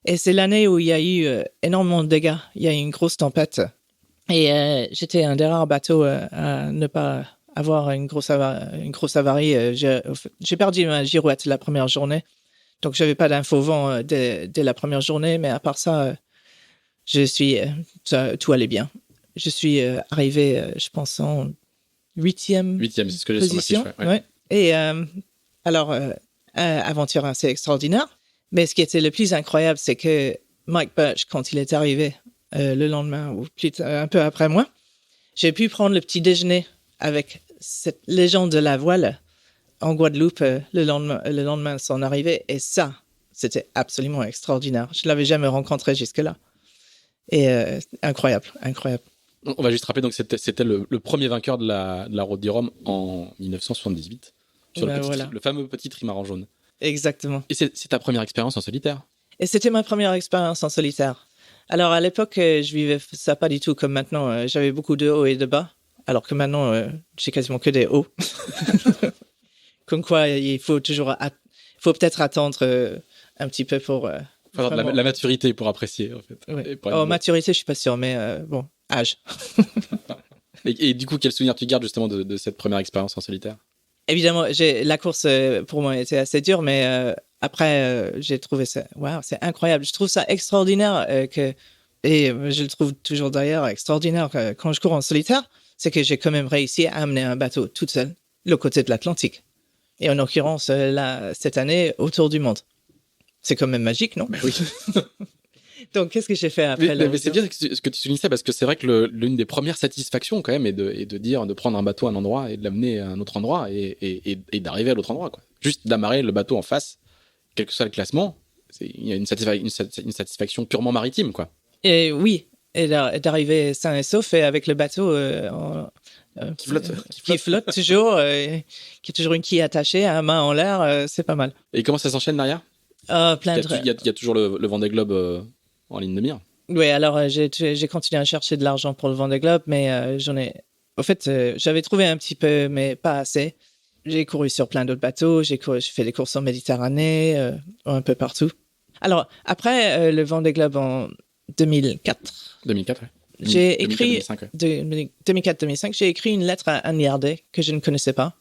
Et c'est l'année où il y a eu énormément de dégâts. Il y a eu une grosse tempête. Et j'étais un des rares bateaux à ne pas avoir une grosse avarie. J'ai perdu ma girouette la première journée. Donc, je n'avais pas d'info vent dès la première journée. Mais à part ça, tout allait bien. Je suis arrivé, je pense, en 8e c'est ce que j'ai sur ma fiche. Ouais. Et aventure assez extraordinaire. Mais ce qui était le plus incroyable, c'est que Mike Birch, quand il est arrivé le lendemain, ou un peu après moi, j'ai pu prendre le petit déjeuner avec cette légende de la voile en Guadeloupe le lendemain de son arrivée. Et ça, c'était absolument extraordinaire. Je ne l'avais jamais rencontré jusque-là. Et incroyable. On va juste rappeler, donc c'était le premier vainqueur de la Route du Rhum en 1978, sur le fameux petit trimaran jaune. Exactement. Et c'est ta première expérience en solitaire? Et c'était ma première expérience en solitaire. Alors, à l'époque, je vivais ça pas du tout comme maintenant. J'avais beaucoup de hauts et de bas, alors que maintenant, j'ai quasiment que des hauts. Comme quoi, il faut peut-être attendre un petit peu pour... Il faut avoir la maturité pour apprécier, en fait. Ouais. Maturité, je suis pas sûr, mais âge. et du coup, quel souvenir tu gardes justement de cette première expérience en solitaire? Évidemment, la course, pour moi, était assez dure, mais après, j'ai trouvé ça... Waouh, c'est incroyable. Je trouve ça extraordinaire et je le trouve toujours d'ailleurs extraordinaire quand je cours en solitaire, c'est que j'ai quand même réussi à amener un bateau toute seule, le côté de l'Atlantique. Et en l'occurrence, cette année, autour du monde. C'est quand même magique, non? Mais oui. Donc, qu'est-ce que j'ai fait après? Mais c'est bien ce que tu soulignes ça, parce que c'est vrai que l'une des premières satisfactions, quand même, est de prendre un bateau à un endroit et de l'amener à un autre endroit et d'arriver à l'autre endroit, quoi. Juste d'amarrer le bateau en face, quel que soit le classement, Il y a une satisfaction purement maritime, quoi. Et oui, et d'arriver sain et sauf et avec le bateau qui flotte toujours, qui est toujours une quille attachée, à main en l'air, c'est pas mal. Et comment ça s'enchaîne derrière? Il y a toujours le Vendée Globe en ligne de mire. Oui, alors j'ai continué à chercher de l'argent pour le Vendée Globe, mais j'avais trouvé un petit peu, mais pas assez. J'ai couru sur plein d'autres bateaux, j'ai fait des courses en Méditerranée, un peu partout. Alors, après le Vendée Globe en 2004. 2004, ouais. J'ai écrit 2004-2005, 2004-2005, j'ai écrit une lettre à Anne Yardet que je ne connaissais pas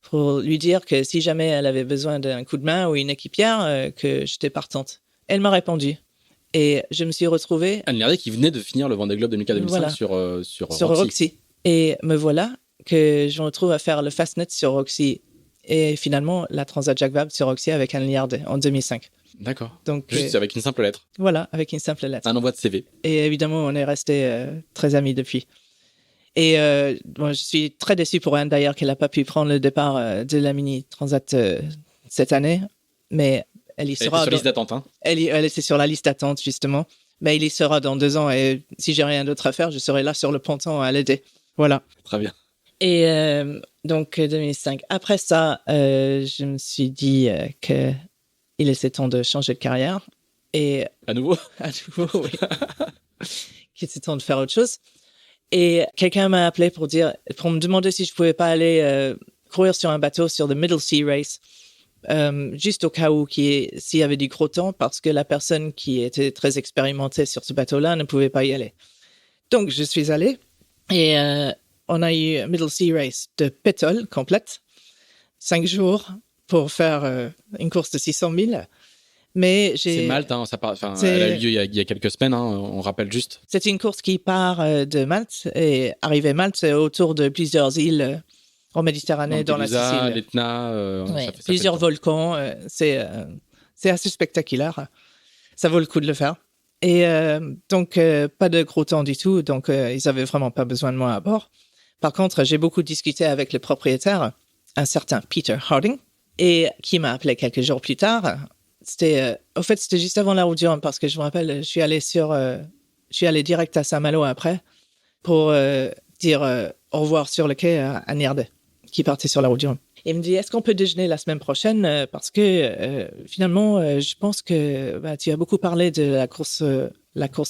pour lui dire que si jamais elle avait besoin d'un coup de main ou une équipière, que j'étais partante. Elle m'a répondu et je me suis retrouvée. Anne Yardet qui venait de finir le Vendée Globe 2004-2005 voilà, sur Roxy. Et me voilà que je me retrouve à faire le Fastnet sur Roxy et finalement la Transat Jacques Vabre sur Roxy avec Anne Yardet en 2005. D'accord. Donc, juste avec une simple lettre. Voilà, avec une simple lettre. Un envoi de CV. Et évidemment, on est restés très amis depuis. Et je suis très déçu pour Anne d'ailleurs qu'elle n'a pas pu prendre le départ de la Mini Transat cette année. Mais elle y sera. Elle était sur la liste d'attente, hein. Elle était sur la liste d'attente, justement. Mais il y sera dans 2 ans. Et si j'ai rien d'autre à faire, je serai là sur le ponton à l'aider. Voilà. Très bien. Et donc, 2005. Après ça, je me suis dit qu'il était temps de changer de carrière. Et à nouveau, oui. Qu'il était temps de faire autre chose. Et quelqu'un m'a appelé pour me demander si je pouvais pas aller courir sur un bateau sur le Middle Sea Race, juste au cas où s'il y avait du gros temps, parce que la personne qui était très expérimentée sur ce bateau-là ne pouvait pas y aller. Donc, je suis allé et on a eu Middle Sea Race de pétole complète, 5 jours pour faire une course de 600 000. Mais c'est Malte, hein, elle a eu lieu il y a quelques semaines, hein, on rappelle juste. C'est une course qui part de Malte et arrivée à Malte autour de plusieurs îles en Méditerranée, dans la Sicile. l'Etna, plusieurs volcans. C'est assez spectaculaire. Ça vaut le coup de le faire. Et donc, pas de gros temps du tout. Donc, ils avaient vraiment pas besoin de moi à bord. Par contre, j'ai beaucoup discuté avec le propriétaire, un certain Peter Harding, et qui m'a appelé quelques jours plus tard. C'était juste avant la route du Rhum parce que je me rappelle, je suis allé direct à Saint-Malo après pour dire au revoir sur le quai à Anne Yardet qui partait sur la route du Rhum. Il me dit, est-ce qu'on peut déjeuner la semaine prochaine parce que finalement, je pense que tu as beaucoup parlé de la course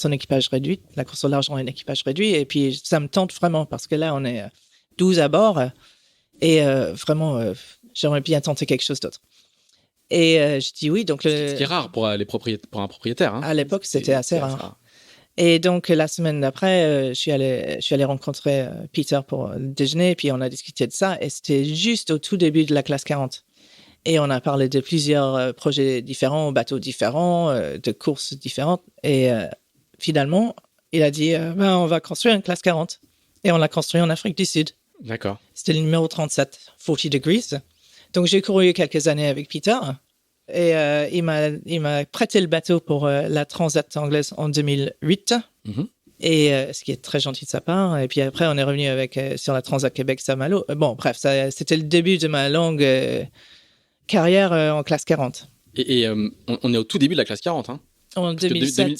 en équipage réduit, la course au large en équipage réduit, et puis ça me tente vraiment parce que là, on est 12 à bord et vraiment, j'aimerais bien tenter quelque chose d'autre. Et je dis oui. Donc ce qui est rare pour un propriétaire. Hein. À l'époque, c'était assez rare. Et donc la semaine d'après, je suis allé rencontrer Peter pour le déjeuner, et puis on a discuté de ça. Et c'était juste au tout début de la classe 40. Et on a parlé de plusieurs projets différents, bateaux différents, de courses différentes. Et finalement, il a dit on va construire une classe 40. Et on l'a construit en Afrique du Sud. D'accord. C'était le numéro 37, 40 Degrees. Donc, j'ai couru quelques années avec Peter et il m'a prêté le bateau pour la Transat anglaise en 2008. Mm-hmm. Et ce qui est très gentil de sa part. Et puis après, on est revenu sur la Transat Québec-Saint-Malo. Bon, bref, c'était le début de ma longue carrière en classe 40. Et on est au tout début de la classe 40, hein. En 2006,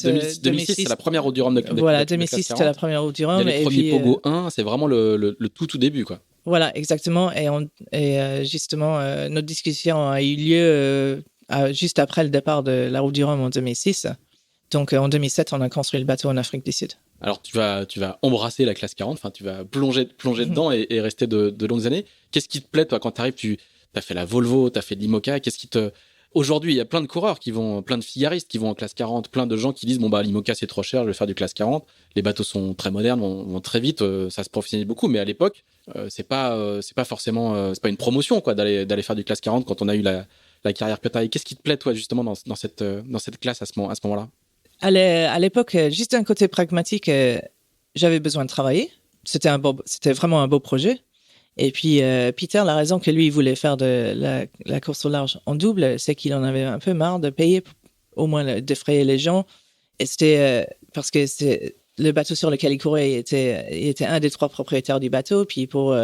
c'est la première route du Rhum de Voilà, 2006, c'était la première route du Rhum. Et le premier Pogo 1, c'est vraiment le tout début, quoi. Voilà, exactement. Et justement, notre discussion a eu lieu juste après le départ de la route du Rhum en 2006. Donc, en 2007, on a construit le bateau en Afrique du Sud. Alors, tu vas embrasser la classe 40, enfin, tu vas plonger dedans et rester de longues années. Qu'est-ce qui te plaît, toi, quand tu arrives? Tu as fait la Volvo, tu as fait de l'IMOCA. Qu'est-ce qui te... Aujourd'hui, il y a plein de coureurs plein de figaristes qui vont en classe 40, plein de gens qui disent l'IMOCA c'est trop cher, je vais faire du classe 40. Les bateaux sont très modernes, vont très vite, ça se professionnalise beaucoup, mais à l'époque, c'est pas forcément, c'est pas une promotion quoi d'aller faire du classe 40 quand on a eu la carrière que tu as. Et qu'est-ce qui te plaît toi justement dans cette classe à ce moment-là? À l'époque, juste un côté pragmatique, j'avais besoin de travailler. C'était vraiment un beau projet. Et puis, Peter, la raison que lui, il voulait faire de la course au large en double, c'est qu'il en avait un peu marre de payer, au moins d'effrayer les gens. Et c'était parce que le bateau sur lequel il courait, il était un des 3 propriétaires du bateau. Puis pour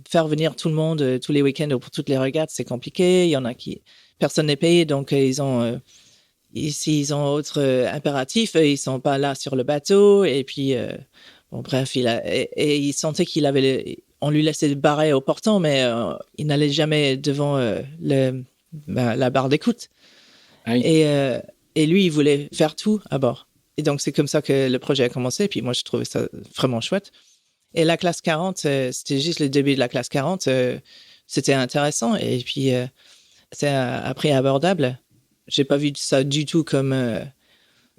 faire venir tout le monde tous les week-ends ou pour toutes les régates, c'est compliqué. Il y en a personne n'est payé, donc ils ont s'ils ont autre impératif, ils sont pas là sur le bateau. Et puis, bon, bref, et il sentait qu'il avait, on lui laissait barrer au portant, mais il n'allait jamais devant la barre d'écoute. Ah oui. Et lui, il voulait faire tout à bord. Et donc, c'est comme ça que le projet a commencé. Et puis, moi, je trouvais ça vraiment chouette. Et la classe 40, c'était juste le début de la classe 40. C'était intéressant. Et puis, c'est un prix abordable. J'ai pas vu ça du tout comme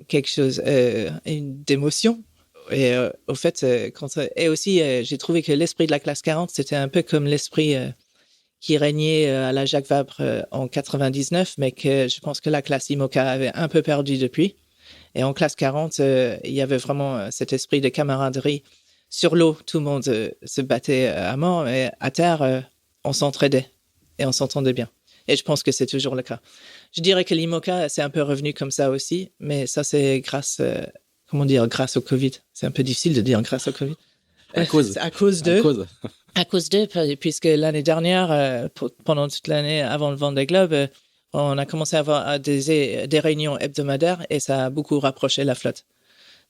quelque chose d'émotion. Et au fait, et aussi, j'ai trouvé que l'esprit de la classe 40, c'était un peu comme l'esprit qui régnait à la Jacques Vabre en 99, mais que je pense que la classe IMOCA avait un peu perdu depuis. Et en classe 40, il y avait vraiment cet esprit de camaraderie. Sur l'eau, tout le monde se battait à mort, mais à terre, on s'entraidait et on s'entendait bien. Et je pense que c'est toujours le cas. Je dirais que l'IMOCA, c'est un peu revenu comme ça aussi, mais ça, c'est grâce, grâce au Covid. C'est un peu difficile de dire grâce au Covid. À cause. À cause d'eux, puisque l'année dernière, pendant toute l'année avant le Vendée Globe, on a commencé à avoir des réunions hebdomadaires et ça a beaucoup rapproché la flotte.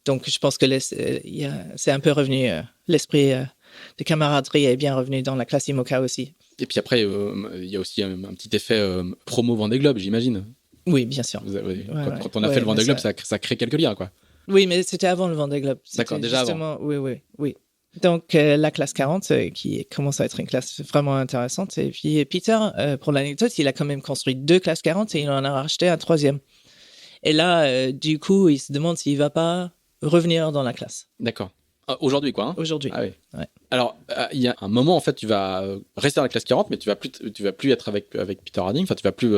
Donc, je pense que c'est un peu revenu, l'esprit de camaraderie est bien revenu dans la classe IMOCA aussi. Et puis après, il y a aussi un petit effet promo Vendée Globe, j'imagine. Oui, bien sûr. Quand on a fait le Vendée Globe, ça crée quelques liens, quoi. Oui, mais c'était avant le Vendée Globe. D'accord, déjà justement, avant. Oui. Donc, la classe 40, qui commence à être une classe vraiment intéressante. Et puis, Peter, pour l'anecdote, il a quand même construit 2 classes 40 et il en a racheté un 3e. Et là, du coup, il se demande s'il va pas revenir dans la classe. D'accord. Aujourd'hui, quoi. Hein. Aujourd'hui. Ah oui. Ouais. Alors, il y a un moment, en fait, tu vas rester dans la classe 40, mais tu vas plus être avec Peter Harding. Enfin, tu vas plus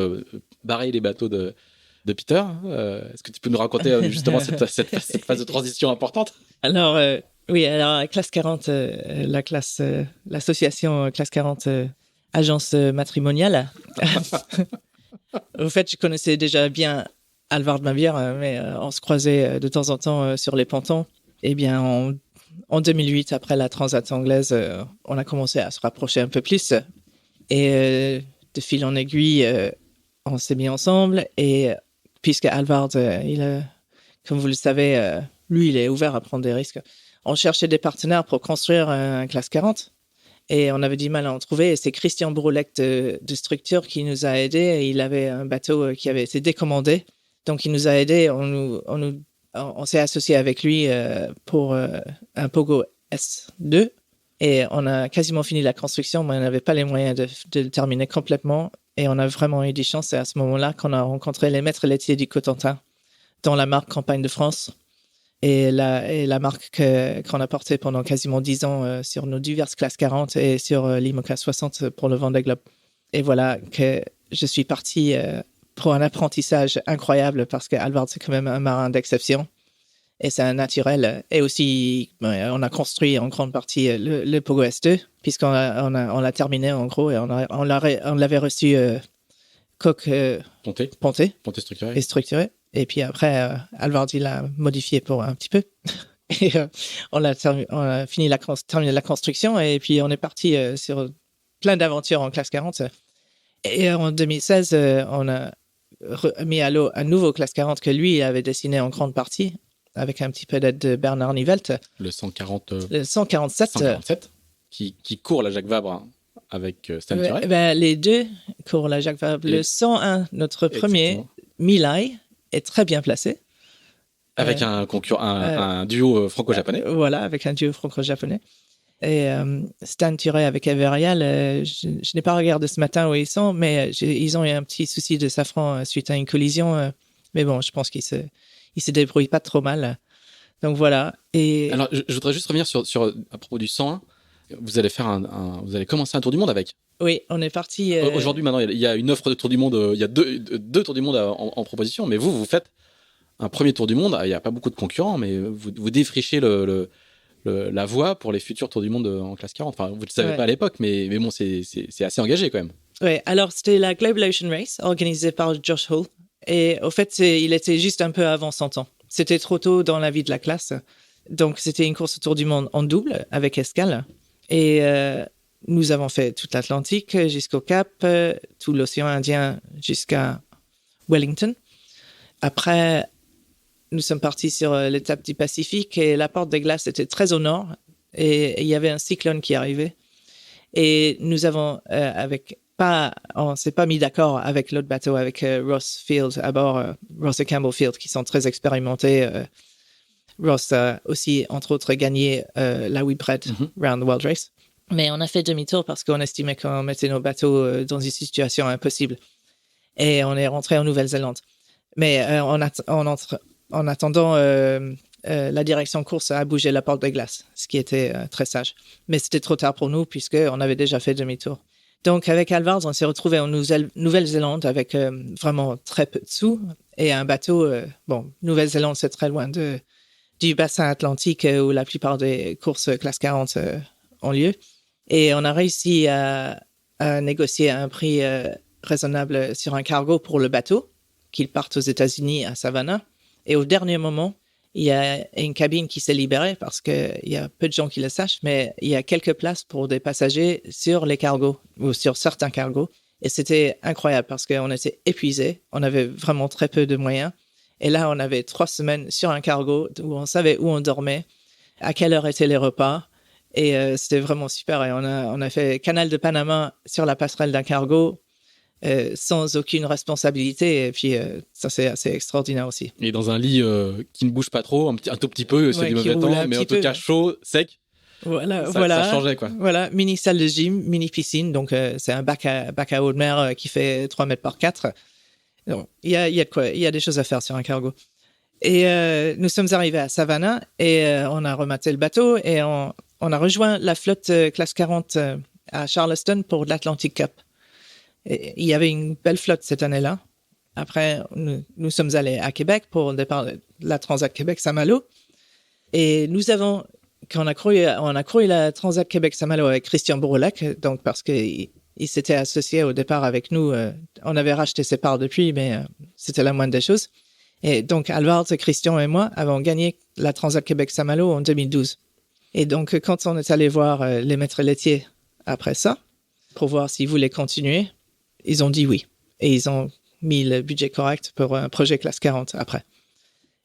barrer les bateaux de Peter. Est-ce que tu peux nous raconter justement cette phase de transition importante? Alors, oui, alors la classe 40, l'association classe 40 agence matrimoniale. Au fait, je connaissais déjà bien Alvard Mabier, mais on se croisait de temps en temps sur les pontons. Eh bien, en 2008, après la transat anglaise, on a commencé à se rapprocher un peu plus. Et de fil en aiguille, on s'est mis ensemble. Et puisque Alvard, comme vous le savez, lui, il est ouvert à prendre des risques. On cherchait des partenaires pour construire un classe 40. Et on avait du mal à en trouver. Et c'est Christian Broulec de Structure qui nous a aidés. Il avait un bateau qui avait été décommandé. Donc, il nous a aidés. On s'est associé avec lui pour un Pogo S2 et on a quasiment fini la construction, mais on n'avait pas les moyens de le terminer complètement et on a vraiment eu des chances. C'est à ce moment-là qu'on a rencontré les maîtres laitiers du Cotentin dans la marque Campagne de France et la marque qu'on a portée pendant quasiment 10 ans sur nos diverses classes 40 et sur l'IMOCA 60 pour le Vendée Globe. Et voilà que je suis parti pour un apprentissage incroyable parce que Alvard, c'est quand même un marin d'exception et c'est un naturel. Et aussi, on a construit en grande partie le Pogo S2 puisqu'on l'a terminé en gros et on l'avait reçu coque pontée structuré. Et structuré. Et puis après, Alvard, il l'a modifié pour un petit peu. Et on a terminé la construction et puis on est parti sur plein d'aventures en classe 40. Et en 2016, on a mis à l'eau un nouveau classe 40 que lui avait dessiné en grande partie, avec un petit peu d'aide de Bernard Nivelt. Le 147. 147. Qui court la Jacques Vabre avec Stan Turet. Les deux courent la Jacques Vabre. Le 101, notre premier, Milai, est très bien placé. Avec un duo franco-japonais. Voilà, avec un duo franco-japonais. Et Stan Turet avec Everial, je n'ai pas regardé ce matin où ils sont, mais ils ont eu un petit souci de safran suite à une collision. Mais bon, je pense qu'ils se débrouillent pas trop mal. Donc voilà. Et alors, je voudrais juste revenir sur à propos du 101. Vous allez vous allez commencer un tour du monde avec. Oui, on est parti. Aujourd'hui, maintenant, il y a une offre de tour du monde. Il y a deux tours du monde en proposition, mais vous faites un premier tour du monde. Il n'y a pas beaucoup de concurrents, mais vous défrichez la voie pour les futurs tours du monde en classe 40. Enfin, vous ne le savez pas à l'époque, mais bon, c'est assez engagé quand même. Oui, alors c'était la Global Ocean Race organisée par Josh Hall. Et au fait, il était juste un peu avant 100 ans. C'était trop tôt dans la vie de la classe. Donc, c'était une course autour du monde en double avec escale. Et nous avons fait toute l'Atlantique jusqu'au Cap, tout l'océan Indien jusqu'à Wellington. après, nous sommes partis sur l'étape du Pacifique et la porte des glaces était très au nord et il y avait un cyclone qui arrivait. Et nous avons, on s'est pas mis d'accord avec l'autre bateau, avec Ross Field à bord, Ross et Campbell Field, qui sont très expérimentés. Ross a aussi, entre autres, gagné la Whitbread Round the World Race. Mais on a fait demi-tour parce qu'on estimait qu'on mettait nos bateaux dans une situation impossible. Et on est rentré en Nouvelle-Zélande. Mais en attendant, la direction course a bougé la porte des glaces, ce qui était très sage. Mais c'était trop tard pour nous puisqu'on avait déjà fait demi-tour. Donc, avec Alvard, on s'est retrouvé en Nouvelle-Zélande avec vraiment très peu de sous et un bateau. Nouvelle-Zélande, c'est très loin du bassin atlantique où la plupart des courses classe 40 ont lieu. Et on a réussi à négocier un prix raisonnable sur un cargo pour le bateau, qu'il parte aux États-Unis à Savannah. Et au dernier moment, il y a une cabine qui s'est libérée parce qu'il y a peu de gens qui le sachent, mais il y a quelques places pour des passagers sur les cargos ou sur certains cargos. Et c'était incroyable parce qu'on était épuisés. On avait vraiment très peu de moyens. Et là, on avait 3 semaines sur un cargo où on savait où on dormait, à quelle heure étaient les repas. Et c'était vraiment super. Et on a fait Canal de Panama sur la passerelle d'un cargo sans aucune responsabilité. Et puis, ça, c'est assez extraordinaire aussi. Et dans un lit qui ne bouge pas trop, un tout petit peu, c'est du mauvais temps, mais en tout cas chaud, sec. Ça changeait, quoi. Voilà, mini salle de gym, mini piscine. Donc, c'est un bac à eau de mer qui fait 3 mètres par 4. Donc, il y a de quoi, il y a des choses à faire sur un cargo. Et nous sommes arrivés à Savannah et on a rematé le bateau et on a rejoint la flotte classe 40 à Charleston pour l'Atlantic Cup. Et il y avait une belle flotte cette année-là. Après, nous sommes allés à Québec pour le départ de la Transat Québec-Saint-Malo. Et on a couru la Transat Québec-Saint-Malo avec Christian Bourrelac, donc parce qu'il s'était associé au départ avec nous. On avait racheté ses parts depuis, mais c'était la moindre des choses. Et donc, Alvard, Christian et moi avons gagné la Transat Québec-Saint-Malo en 2012. Et donc, quand on est allé voir les maîtres laitiers après ça, pour voir s'ils voulaient continuer, ils ont dit oui. Et ils ont mis le budget correct pour un projet classe 40 après.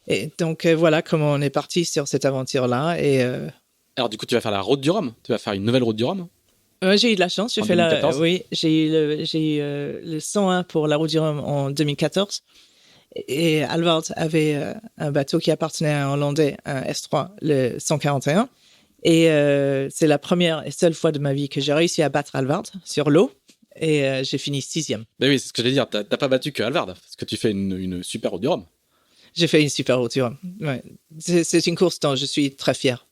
Et donc, voilà comment on est parti sur cette aventure-là. Et, alors, du coup, tu vas faire la route du Rhum. Tu vas faire une nouvelle route du Rhum. J'ai eu de la chance. J'ai eu le 101 pour la route du Rhum en 2014. Et Alvard avait un bateau qui appartenait à un Hollandais, un S3, le 141. Et c'est la première et seule fois de ma vie que j'ai réussi à battre Alvard sur l'eau. Et j'ai fini 6e. Ben oui, c'est ce que je vais dire. T'as pas battu que Alvard, parce que tu fais une super route du Rhum. J'ai fait une super route du Rhum. Ouais. C'est une course dont je suis très fier.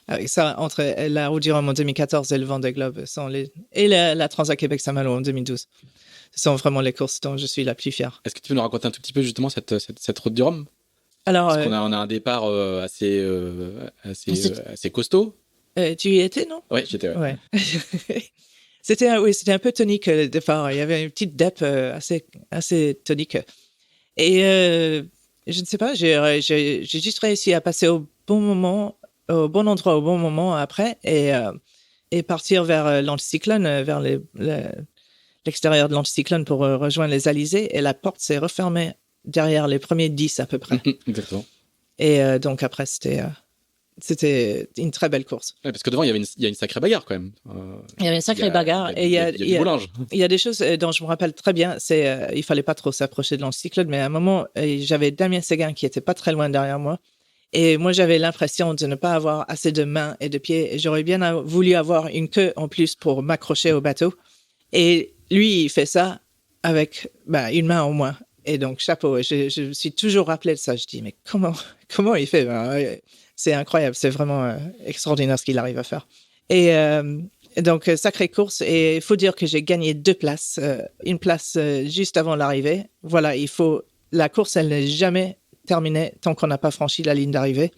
Avec ça, entre la route du Rhum en 2014 et le Vendée Globe, et la Transat Québec-Saint-Malo en 2012. Ce sont vraiment les courses dont je suis la plus fière. Est-ce que tu peux nous raconter un tout petit peu justement cette route du Rhum ? Alors, parce qu'on a un départ assez costaud. Tu y étais, non ? Oui, j'étais. Ouais. C'était un peu tonique le départ. Il y avait une petite dep assez tonique. Et je ne sais pas, j'ai juste réussi à passer au bon moment, au bon endroit, au bon moment après, et partir vers l'anticyclone, vers l'extérieur de l'anticyclone pour rejoindre les alizés. Et la porte s'est refermée derrière les premiers 10 à peu près. Exactement. Et donc après, c'était une très belle course. Ouais, parce que devant, il y a une sacrée bagarre quand même. Il y avait une sacrée bagarre. Et il y a du boulage. Il y a des choses dont je me rappelle très bien. Il fallait pas trop s'approcher de l'anticyclone, mais à un moment, j'avais Damien Séguin qui était pas très loin derrière moi. Et moi, j'avais l'impression de ne pas avoir assez de mains et de pieds. Et j'aurais bien voulu avoir une queue en plus pour m'accrocher au bateau. Et lui, il fait ça avec une main en moins. Et donc, chapeau. Je me suis toujours rappelé de ça. Je dis, mais comment il fait ? C'est incroyable. C'est vraiment extraordinaire ce qu'il arrive à faire. Et donc, sacrée course. Et il faut dire que j'ai gagné 2 places. Une place juste avant l'arrivée. Voilà, la course, elle n'est jamais terminée tant qu'on n'a pas franchi la ligne d'arrivée.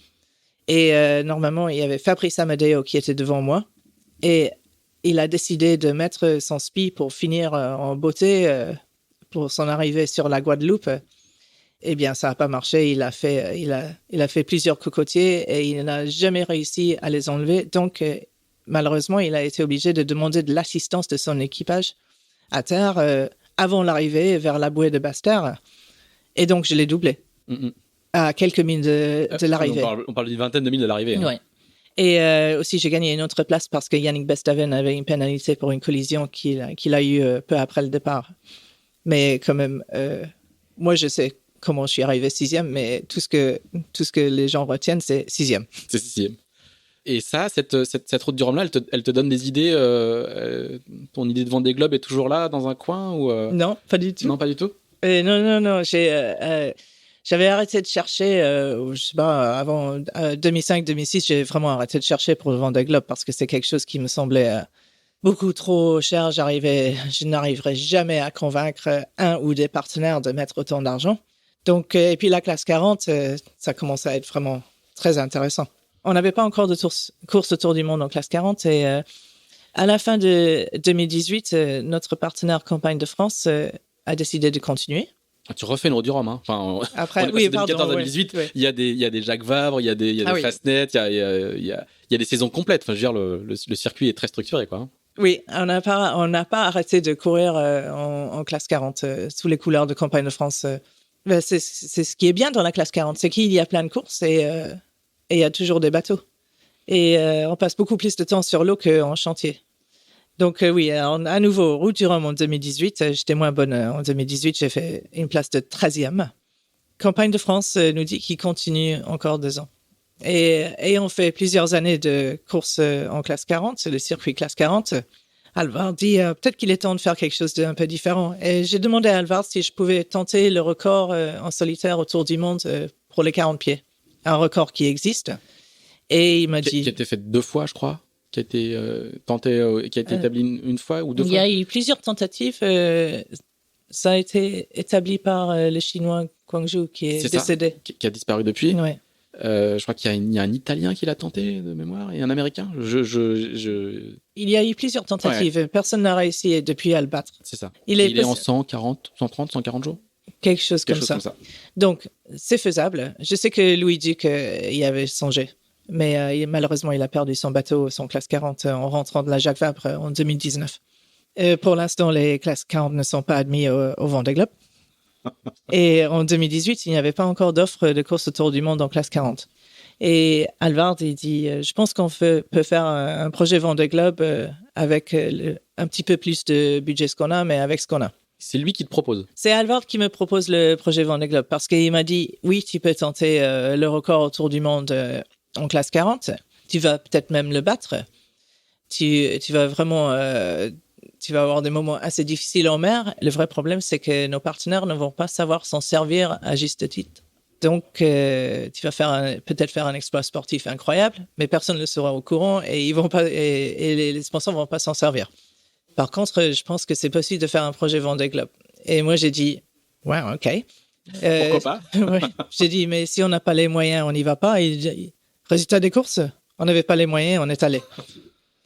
Et normalement, il y avait Fabrice Amadeo qui était devant moi. Et il a décidé de mettre son spi pour finir en beauté pour son arrivée sur la Guadeloupe. Eh bien, ça n'a pas marché. Il a fait plusieurs cocotiers et il n'a jamais réussi à les enlever. Donc, malheureusement, il a été obligé de demander de l'assistance de son équipage à terre avant l'arrivée vers la bouée de Basse-Terre. Et donc, je l'ai doublé. à quelques milles de l'arrivée. On parle d'une vingtaine de milles de l'arrivée. Hein. Ouais. Et aussi, j'ai gagné une autre place parce que Yannick Bestaven avait une pénalité pour une collision qu'il a eue peu après le départ. Mais quand même, moi, je sais comment je suis arrivé 6e, mais tout ce que les gens retiennent, c'est 6e. C'est 6e. Et ça, cette route du Rhum-là, elle te donne des idées. Ton idée de Vendée Globe est toujours là, dans un coin ou Non, pas du tout. Non, pas du tout. Non. J'avais arrêté de chercher, je sais pas, avant 2005-2006, j'ai vraiment arrêté de chercher pour le Vendée Globe parce que c'est quelque chose qui me semblait beaucoup trop cher. Je n'arriverais jamais à convaincre un ou des partenaires de mettre autant d'argent. Donc, et puis la classe 40, ça commence à être vraiment très intéressant. On n'avait pas encore de course autour du monde en classe 40 et à la fin de 2018, notre partenaire Campagne de France a décidé de continuer. Tu refais une route du Rhum, hein. Enfin, après, on est passé 2014 à 2018. Oui. Il y a des Jacques Vabre, il y a des Fastnet, il y a des saisons complètes. Enfin, je veux dire, le circuit est très structuré, quoi. Oui, on n'a pas arrêté de courir en classe 40 sous les couleurs de Campagne de France. C'est ce qui est bien dans la classe 40, c'est qu'il y a plein de courses et il y a toujours des bateaux. Et on passe beaucoup plus de temps sur l'eau qu'en chantier. Donc oui, à nouveau, route du Rhum en 2018, j'étais moins bonne. En 2018, j'ai fait une place de 13e. Campagne de France nous dit qu'il continue encore 2 ans. Et on fait plusieurs années de courses en classe 40, c'est le circuit classe 40. Alvard dit peut-être qu'il est temps de faire quelque chose d'un peu différent. Et j'ai demandé à Alvard si je pouvais tenter le record en solitaire autour du monde pour les 40 pieds. Un record qui existe. Et il m'a dit... Qui a été fait 2 fois, je crois. Qui a été tenté, qui a été établi une fois ou 2 fois. Il y a eu plusieurs tentatives. Ça a été établi par le Chinois Guangzhou qui est décédé. Qui a disparu depuis. Ouais. Je crois qu'il y a un Italien qui l'a tenté de mémoire et un Américain. Il y a eu plusieurs tentatives. Ouais. Personne n'a réussi depuis à le battre. C'est ça. Il est en 140 jours. Quelque chose comme ça. Donc, c'est faisable. Je sais que Louis Duc y avait songé. Mais malheureusement, il a perdu son bateau, son classe 40, en rentrant de la Jacques Vabre en 2019. Pour l'instant, les classes 40 ne sont pas admis au Vendée Globe. Et en 2018, il n'y avait pas encore d'offre de course autour du monde en classe 40. Et Alvard, il dit, je pense qu'on peut faire un projet Vendée Globe avec un petit peu plus de budget ce qu'on a, mais avec ce qu'on a. C'est lui qui te propose. C'est Alvard qui me propose le projet Vendée Globe parce qu'il m'a dit, oui, tu peux tenter le record autour du monde en classe 40. Tu vas peut-être même le battre. Tu vas vraiment... tu vas avoir des moments assez difficiles en mer. Le vrai problème, c'est que nos partenaires ne vont pas savoir s'en servir à juste titre. Donc, tu vas peut-être faire un exploit sportif incroyable, mais personne ne sera au courant et les sponsors ne vont pas s'en servir. Par contre, je pense que c'est possible de faire un projet Vendée Globe. Et moi, j'ai dit, ouais, OK. Pourquoi pas? Ouais. J'ai dit, mais si on n'a pas les moyens, on n'y va pas. Et résultat des courses, on n'avait pas les moyens, on est allé.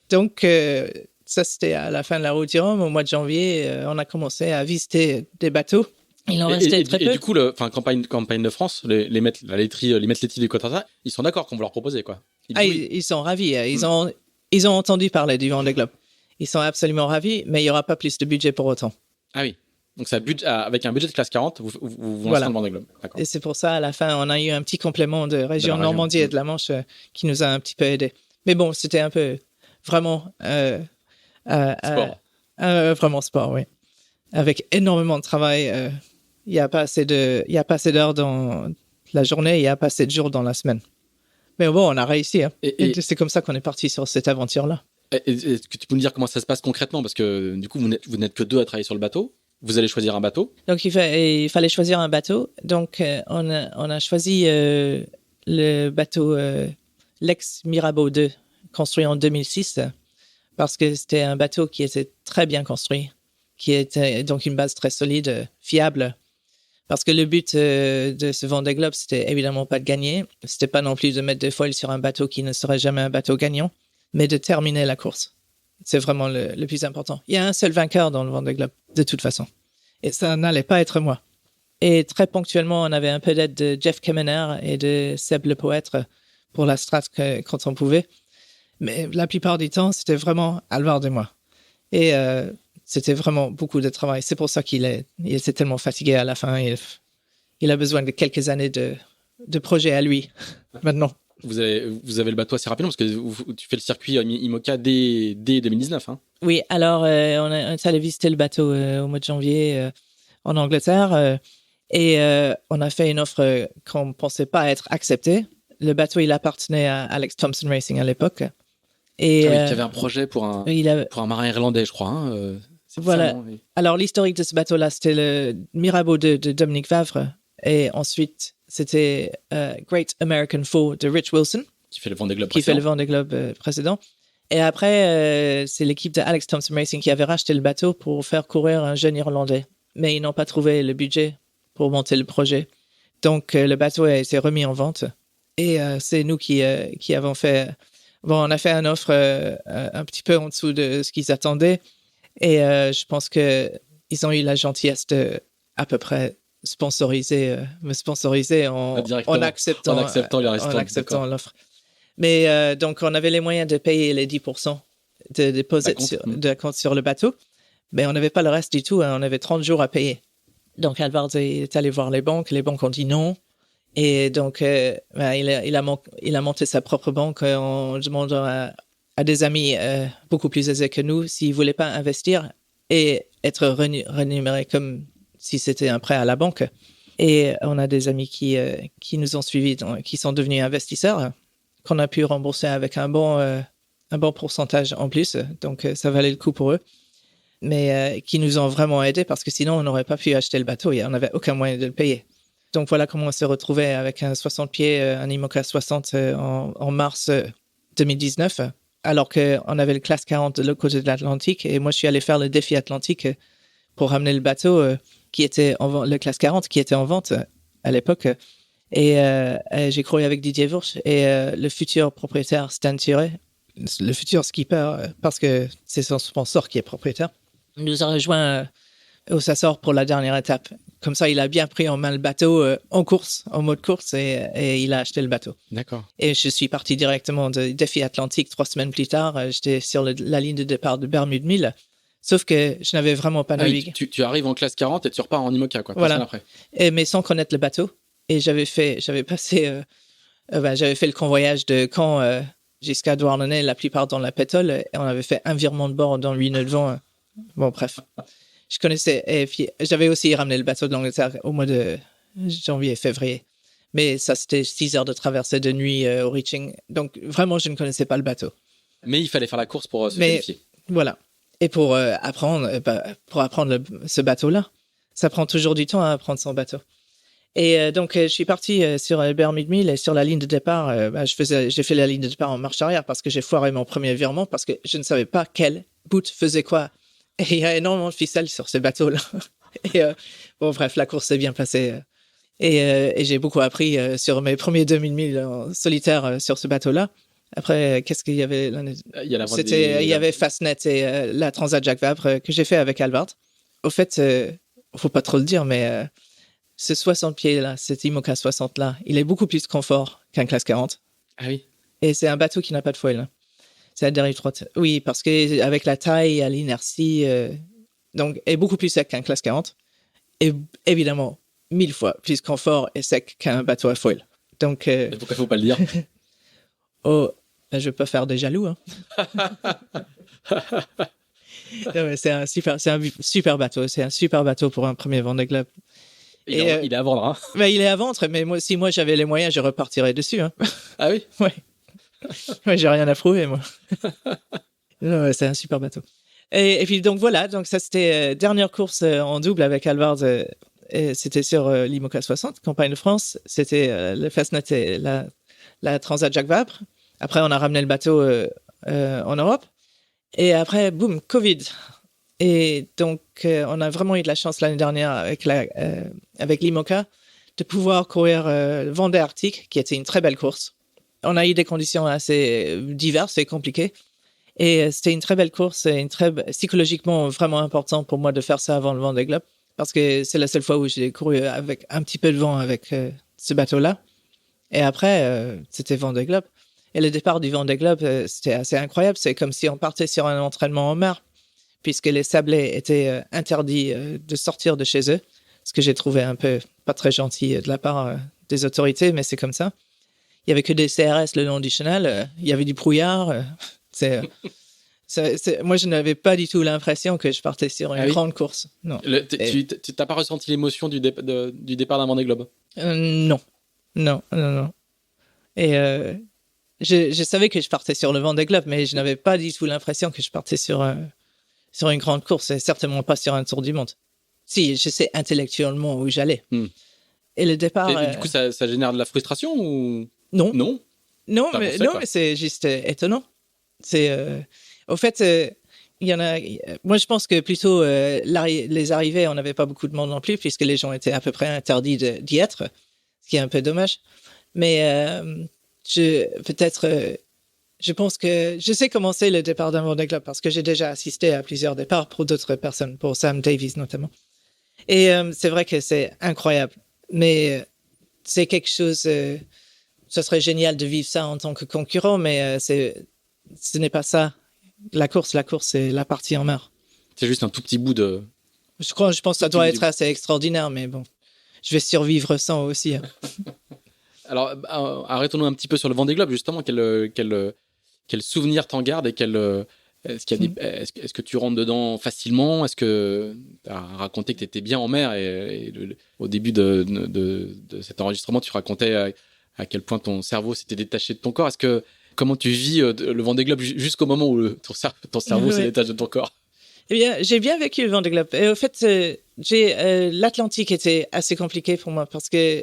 Donc, ça, c'était à la fin de la route du Rhum. Au mois de janvier, on a commencé à visiter des bateaux. Il en restait très peu. Et du coup, campagne de France, les maîtres laitiers du Cotentin, ils sont d'accord qu'on vous leur proposer, quoi. Ils sont ravis. Ils ont entendu parler du Vendée Globe. Ils sont absolument ravis, mais il n'y aura pas plus de budget pour autant. Ah oui. Donc, avec un budget de classe 40, vous lancez le Vendée Globe. D'accord. Et c'est pour ça, à la fin, on a eu un petit complément de région Normandie et de la Manche qui nous a un petit peu aidés. Mais bon, c'était un peu vraiment... sport. Vraiment sport, oui. Avec énormément de travail. Il n'y a pas assez d'heures dans la journée, il n'y a pas assez de jours dans la semaine. Mais bon, on a réussi. Hein. Et c'est comme ça qu'on est parti sur cette aventure-là. Est-ce que tu peux nous dire comment ça se passe concrètement? Parce que du coup, vous n'êtes que 2 à travailler sur le bateau. Vous allez choisir un bateau. Donc, il fallait choisir un bateau. Donc, on a choisi le bateau Lex Mirabeau 2, construit en 2006, parce que c'était un bateau qui était très bien construit, qui était donc une base très solide, fiable. Parce que le but de ce Vendée Globe, c'était évidemment pas de gagner. C'était pas non plus de mettre des foils sur un bateau qui ne serait jamais un bateau gagnant, mais de terminer la course. C'est vraiment le plus important. Il y a un seul vainqueur dans le Vendée Globe, de toute façon. Et ça n'allait pas être moi. Et très ponctuellement, on avait un peu d'aide de Jeff Kemener et de Seb Le Poètre pour la strat quand on pouvait. Mais la plupart du temps, c'était vraiment Alvard et moi. Et c'était vraiment beaucoup de travail. C'est pour ça qu'il était tellement fatigué à la fin. il a besoin de quelques années de projet à lui maintenant. Vous avez le bateau assez rapidement parce que tu fais le circuit IMOCA dès 2019. Hein. Oui, alors on est allé visiter le bateau au mois de janvier en Angleterre et on a fait une offre qu'on ne pensait pas être acceptée. Le bateau, il appartenait à Alex Thompson Racing à l'époque. Et qui avait un projet pour un marin irlandais, je crois. Hein, voilà. Ça, oui. Alors l'historique de ce bateau-là, c'était le Mirabeau de Dominique Vavre et ensuite c'était Great American Four de Rich Wilson. Qui fait le Vendée Globe précédent. Et après, c'est l'équipe de Alex Thompson Racing qui avait racheté le bateau pour faire courir un jeune Irlandais. Mais ils n'ont pas trouvé le budget pour monter le projet. Donc, le bateau a été remis en vente. Et c'est nous qui avons fait... Bon, on a fait une offre un petit peu en dessous de ce qu'ils attendaient. Et je pense qu'ils ont eu la gentillesse de à peu près me sponsoriser en acceptant l'offre. Mais donc, on avait les moyens de payer les 10% de compte sur le bateau, mais on n'avait pas le reste du tout. Hein, on avait 30 jours à payer. Donc, Alvard est allé voir les banques ont dit non. Et donc, il a monté sa propre banque en demandant à des amis beaucoup plus aisés que nous s'ils ne voulaient pas investir et être rémunérés comme si c'était un prêt à la banque. Et on a des amis qui nous ont suivis, qui sont devenus investisseurs, qu'on a pu rembourser avec un bon pourcentage en plus. Donc, ça valait le coup pour eux. Mais qui nous ont vraiment aidés parce que sinon, on n'aurait pas pu acheter le bateau et on n'avait aucun moyen de le payer. Donc, voilà comment on s'est retrouvé avec un 60 pieds, un IMOCA 60 en mars 2019, alors qu'on avait le classe 40 de l'autre côté de l'Atlantique. Et moi, je suis allé faire le défi atlantique pour ramener le bateau qui était le classe 40 qui était en vente à l'époque. Et j'ai couru avec Didier Wursch et le futur propriétaire Stan Thierry, le futur skipper, parce que c'est son sponsor qui est propriétaire, nous a rejoint au Sassor pour la dernière étape. Comme ça, il a bien pris en main le bateau en mode course et il a acheté le bateau. D'accord. Et je suis parti directement de défi atlantique 3 semaines plus tard. J'étais sur la ligne de départ de Bermude 1000. Sauf que je n'avais vraiment pas navigué. Tu arrives en classe 40 et tu repars en IMOCA, quoi. Voilà. Après. Mais sans connaître le bateau. Et j'avais fait le convoyage de Caen jusqu'à Douarnenez, la plupart dans la pétole. Et on avait fait un virement de bord dans 8 nœuds de vent. Bon, bref. Je connaissais. Et puis, j'avais aussi ramené le bateau de l'Angleterre au mois de janvier et février. Mais ça, c'était 6 heures de traversée de nuit au reaching. Donc, vraiment, je ne connaissais pas le bateau. Mais il fallait faire la course pour se qualifier. Voilà. Et pour apprendre ce bateau-là, ça prend toujours du temps à apprendre son bateau. Et donc, je suis parti sur Bermude 1000 et sur la ligne de départ, j'ai fait la ligne de départ en marche arrière parce que j'ai foiré mon premier virement parce que je ne savais pas quel bout faisait quoi. Et il y a énormément de ficelles sur ce bateau-là. Et bon, bref, la course s'est bien passée. Et j'ai beaucoup appris sur mes premiers 2000 milles en solitaire sur ce bateau-là. Après, qu'est-ce qu'il y avait il y avait Fastnet et la Transat Jacques Vabre que j'ai fait avec Alvard. Au fait, faut pas trop le dire, mais ce 60 pieds-là, cet IMOCA 60-là, il est beaucoup plus confort qu'un classe 40. Ah oui. Et c'est un bateau qui n'a pas de foil. C'est la dérive droite. Oui, parce qu'avec la taille, à l'inertie, donc, est beaucoup plus sec qu'un classe 40. Et évidemment, 1000 fois plus confort et sec qu'un bateau à foil. Donc, pourquoi faut pas le dire? Oh, je peux faire des jaloux. Hein. C'est un super bateau. C'est un super bateau pour un premier Vendée Globe. Il est à vendre. Hein. Mais il est à vendre, mais si moi j'avais les moyens, je repartirais dessus. Hein. Ah oui? Ouais. Ouais, j'ai rien à prouver, moi. Non, c'est un super bateau. Et puis donc voilà, donc ça c'était dernière course en double avec Alvard. C'était sur l'IMOCA 60, Campagne de France. C'était le Fastnet et la Transat Jacques Vabre. Après, on a ramené le bateau en Europe. Et après, boum, Covid. Et donc, on a vraiment eu de la chance l'année dernière avec l'IMOCA de pouvoir courir le Vendée Arctique, qui était une très belle course. On a eu des conditions assez diverses et compliquées. Et c'était une très belle course et psychologiquement vraiment important pour moi de faire ça avant le Vendée Globe. Parce que c'est la seule fois où j'ai couru avec un petit peu de vent avec ce bateau-là. Et après, c'était Vendée Globe. Et le départ du Vendée Globe, c'était assez incroyable. C'est comme si on partait sur un entraînement en mer, puisque les sablés étaient interdits de sortir de chez eux, ce que j'ai trouvé un peu pas très gentil de la part des autorités, mais c'est comme ça. Il y avait que des CRS le long du chenal. Il y avait du brouillard. Moi, je n'avais pas du tout l'impression que je partais sur une grande course. Non. Tu n'as pas ressenti l'émotion du départ d'un Vendée Globe? Non. Et je savais que je partais sur le Vendée Globe, mais je n'avais pas du tout l'impression que je partais sur une grande course, et certainement pas sur un tour du monde. Si, je sais intellectuellement où j'allais. Et le départ... Et du coup, ça génère de la frustration ou... Non. Non, mais c'est juste étonnant. Au fait, il y en a... Moi, je pense que plutôt les arrivées, on n'avait pas beaucoup de monde non plus, puisque les gens étaient à peu près interdits d'y être, ce qui est un peu dommage. Mais je pense que je sais comment c'est le départ d'un Vendée Globe, parce que j'ai déjà assisté à plusieurs départs pour d'autres personnes, pour Sam Davies notamment. Et c'est vrai que c'est incroyable. Mais c'est quelque chose... ce serait génial de vivre ça en tant que concurrent, mais ce n'est pas ça. La course, c'est la partie en mer. C'est juste un tout petit bout de... Je pense que ça doit être assez extraordinaire, mais bon, je vais survivre sans aussi. Alors, arrêtons-nous un petit peu sur le Vendée Globe, justement. Quel souvenir t'en gardes et est-ce que tu rentres dedans facilement? Est-ce que tu as raconté que tu étais bien en mer au début de cet enregistrement, tu racontais à quel point ton cerveau s'était détaché de ton corps. Comment tu vis le Vendée Globe jusqu'au moment où ton cerveau se détache de ton corps? Eh bien, j'ai bien vécu le Vendée Globe. Et au fait, l'Atlantique était assez compliqué pour moi parce que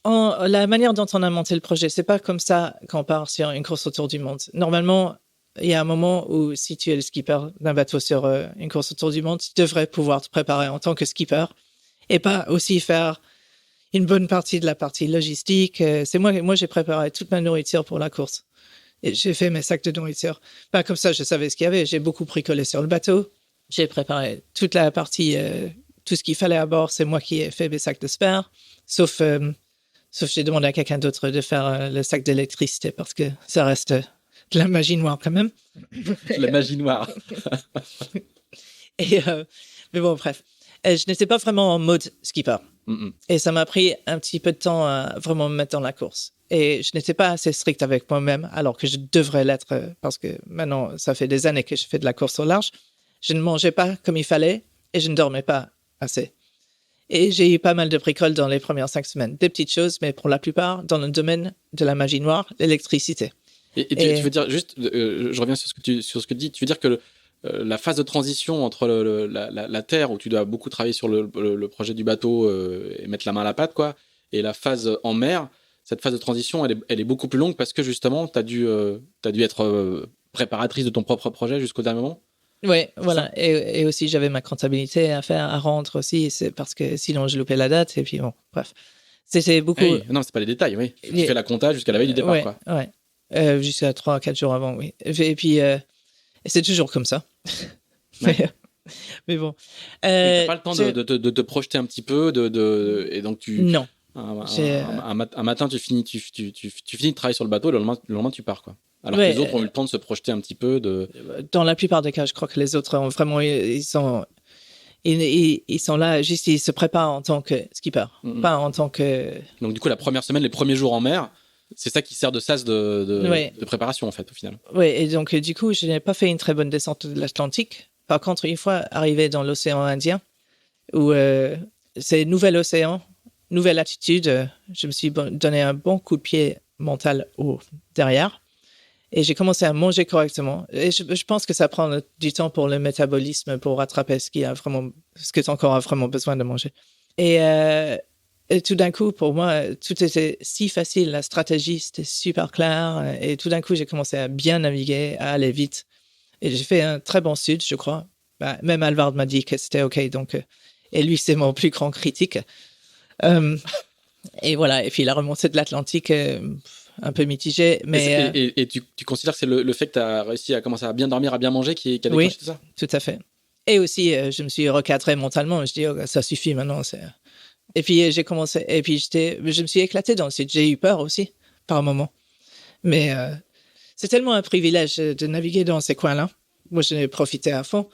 la manière dont on a monté le projet, c'est pas comme ça qu'on part sur une course autour du monde. Normalement, il y a un moment où si tu es le skipper d'un bateau sur une course autour du monde, tu devrais pouvoir te préparer en tant que skipper et pas aussi faire une bonne partie de la partie logistique. C'est moi j'ai préparé toute ma nourriture pour la course. Et j'ai fait mes sacs de nourriture. Comme ça, je savais ce qu'il y avait. J'ai beaucoup bricolé sur le bateau. J'ai préparé toute la partie, tout ce qu'il fallait à bord. C'est moi qui ai fait mes sacs de spare. Sauf j'ai demandé à quelqu'un d'autre de faire le sac d'électricité parce que ça reste de la magie noire quand même. La magie noire. Mais bon, bref. Je n'étais pas vraiment en mode skipper. Et ça m'a pris un petit peu de temps à vraiment me mettre dans la course. Et je n'étais pas assez strict avec moi-même, alors que je devrais l'être, parce que maintenant, ça fait des années que je fais de la course au large. Je ne mangeais pas comme il fallait et je ne dormais pas assez. Et j'ai eu pas mal de bricoles dans les premières 5 semaines. Des petites choses, mais pour la plupart, dans le domaine de la magie noire, l'électricité. Tu veux dire, juste, je reviens sur ce que tu dis, tu veux dire que la phase de transition entre la terre, où tu dois beaucoup travailler sur le projet du bateau et mettre la main à la pâte, quoi, et la phase en mer, cette phase de transition, elle est beaucoup plus longue parce que justement, tu as dû être préparatrice de ton propre projet jusqu'au dernier moment. Oui, voilà. Et aussi, j'avais ma comptabilité à faire, à rendre aussi, c'est parce que sinon, je loupais la date. Et puis, bon, bref. C'était beaucoup. Oui, non, c'est pas les détails, oui. Tu fais la compta jusqu'à la veille du départ, ouais, quoi. Ouais. Jusqu'à 3-4 jours avant, oui. Et puis, c'est toujours comme ça. Ouais. Mais bon. T'as pas le temps de te projeter un petit peu, et donc tu. Non. Un matin, tu finis de travailler sur le bateau, le lendemain, tu pars, quoi. Alors que les autres ont eu le temps de se projeter un petit peu. Dans la plupart des cas, je crois que les autres ont vraiment, ils sont là, juste ils se préparent en tant que skipper, pas en tant que. Donc du coup, la première semaine, les premiers jours en mer, c'est ça qui sert de sas de préparation en fait, au final. Oui, et donc du coup, je n'ai pas fait une très bonne descente de l'Atlantique. Par contre, une fois arrivé dans l'océan Indien, où c'est nouvel océan, nouvelle attitude, je me suis donné un bon coup de pied mental derrière. Et j'ai commencé à manger correctement. Et je pense que ça prend du temps pour le métabolisme, pour rattraper ce que ton corps a vraiment besoin de manger. Et tout d'un coup, pour moi, tout était si facile. La stratégie, c'était super clair. Et tout d'un coup, j'ai commencé à bien naviguer, à aller vite. Et j'ai fait un très bon sud, je crois. Même Alvard m'a dit que c'était OK. Donc, et lui, c'est mon plus grand critique. Et voilà. Et puis, la remontée de l'Atlantique... un peu mitigé, mais... Et tu considères que c'est le fait que tu as réussi à commencer à bien dormir, à bien manger qui a déclenché tout ça? Oui, tout à fait. Et aussi, je me suis recadré mentalement. Je dis, ça suffit maintenant. Et puis, j'ai commencé... Et puis, je me suis éclaté dans le sud. J'ai eu peur aussi, par moment. Mais c'est tellement un privilège de naviguer dans ces coins-là. Moi, j'en ai profité à fond.